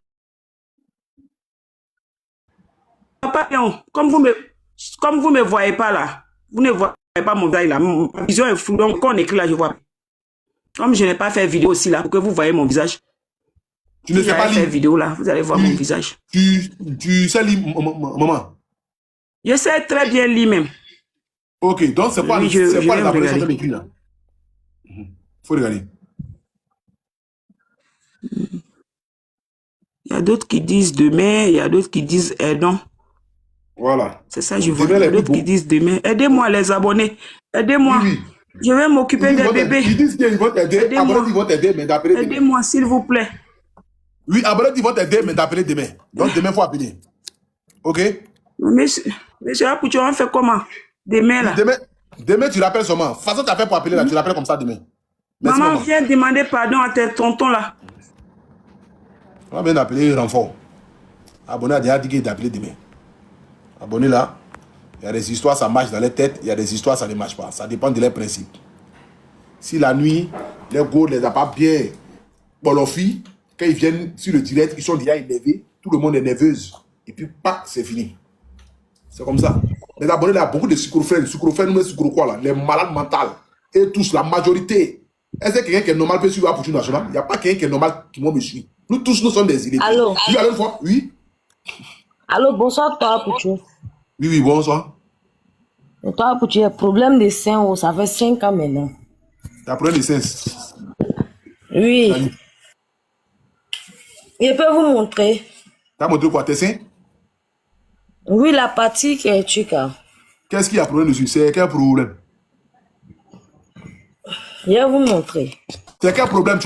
pas bien. Comme vous me voyez pas là, vous ne voyez pas mon visage là. Ma vision est floue. Donc, quand on écrit là, je vois. Comme je n'ai pas fait vidéo aussi là, pour que vous voyez mon visage. Tu ne sais pas lire. Vidéo là, vous allez voir mon visage. Tu sais lire, maman? Je sais très bien lire même. Ok, donc c'est quoi les abonnés sont écrits là? Faut regarder. Il y a d'autres qui disent demain, il y a d'autres qui disent aidons. Voilà. C'est ça, je vois. Il y a d'autres qui disent demain. Aidez-moi les abonnés. Aidez-moi. Oui. Je vais m'occuper des bébés. Ils disent qu'ils vont t'aider. Abonnés, ils vont t'aider, mais d'appeler demain. Aidez-moi, s'il vous plaît. Oui, abonnés, ils vont t'aider, mais d'appeler demain. Donc demain, il faut appeler. Ok? Monsieur Apoucho, on fait comment? Demain, là. Demain, tu l'appelles seulement. De toute façon, tu as fait pour appeler là, tu l'appelles comme ça demain. Merci, maman, viens demander pardon à tes tontons là. On va bien appeler renfort. Abonné a déjà dit qu'il d'appeler demain. Abonné là, il y a des histoires, ça marche dans les têtes, il y a des histoires, ça ne marche pas. Ça dépend de leurs principes. Si la nuit, les gars ne les a pas bien bolofi, quand ils viennent sur le direct, ils sont déjà énervés, tout le monde est nerveuse. Et puis, pac, c'est fini. C'est comme ça. Les abonnés, il y a beaucoup de sucrofrènes, quoi là, les malades mentales. Et tous, la majorité. Est-ce que quelqu'un qui est normal peut suivre Apoucho National? Il n'y a pas quelqu'un qui est normal qui me suit. Nous tous, nous sommes des illettrés. Allô? Tu as une fois? Oui. Allô, bonsoir, toi, Apoucho. Oui, bonsoir. Toi, Apoucho, il y a problème de sein, ça fait 5 ans maintenant. Tu as problème de sein? Oui. Salut. Je peux vous montrer. Tu as montré quoi, tes seins? Oui, la partie qui est truc. Qu'est-ce qui a problème de succès? Quel problème? Je vais vous montrer. C'est quel problème?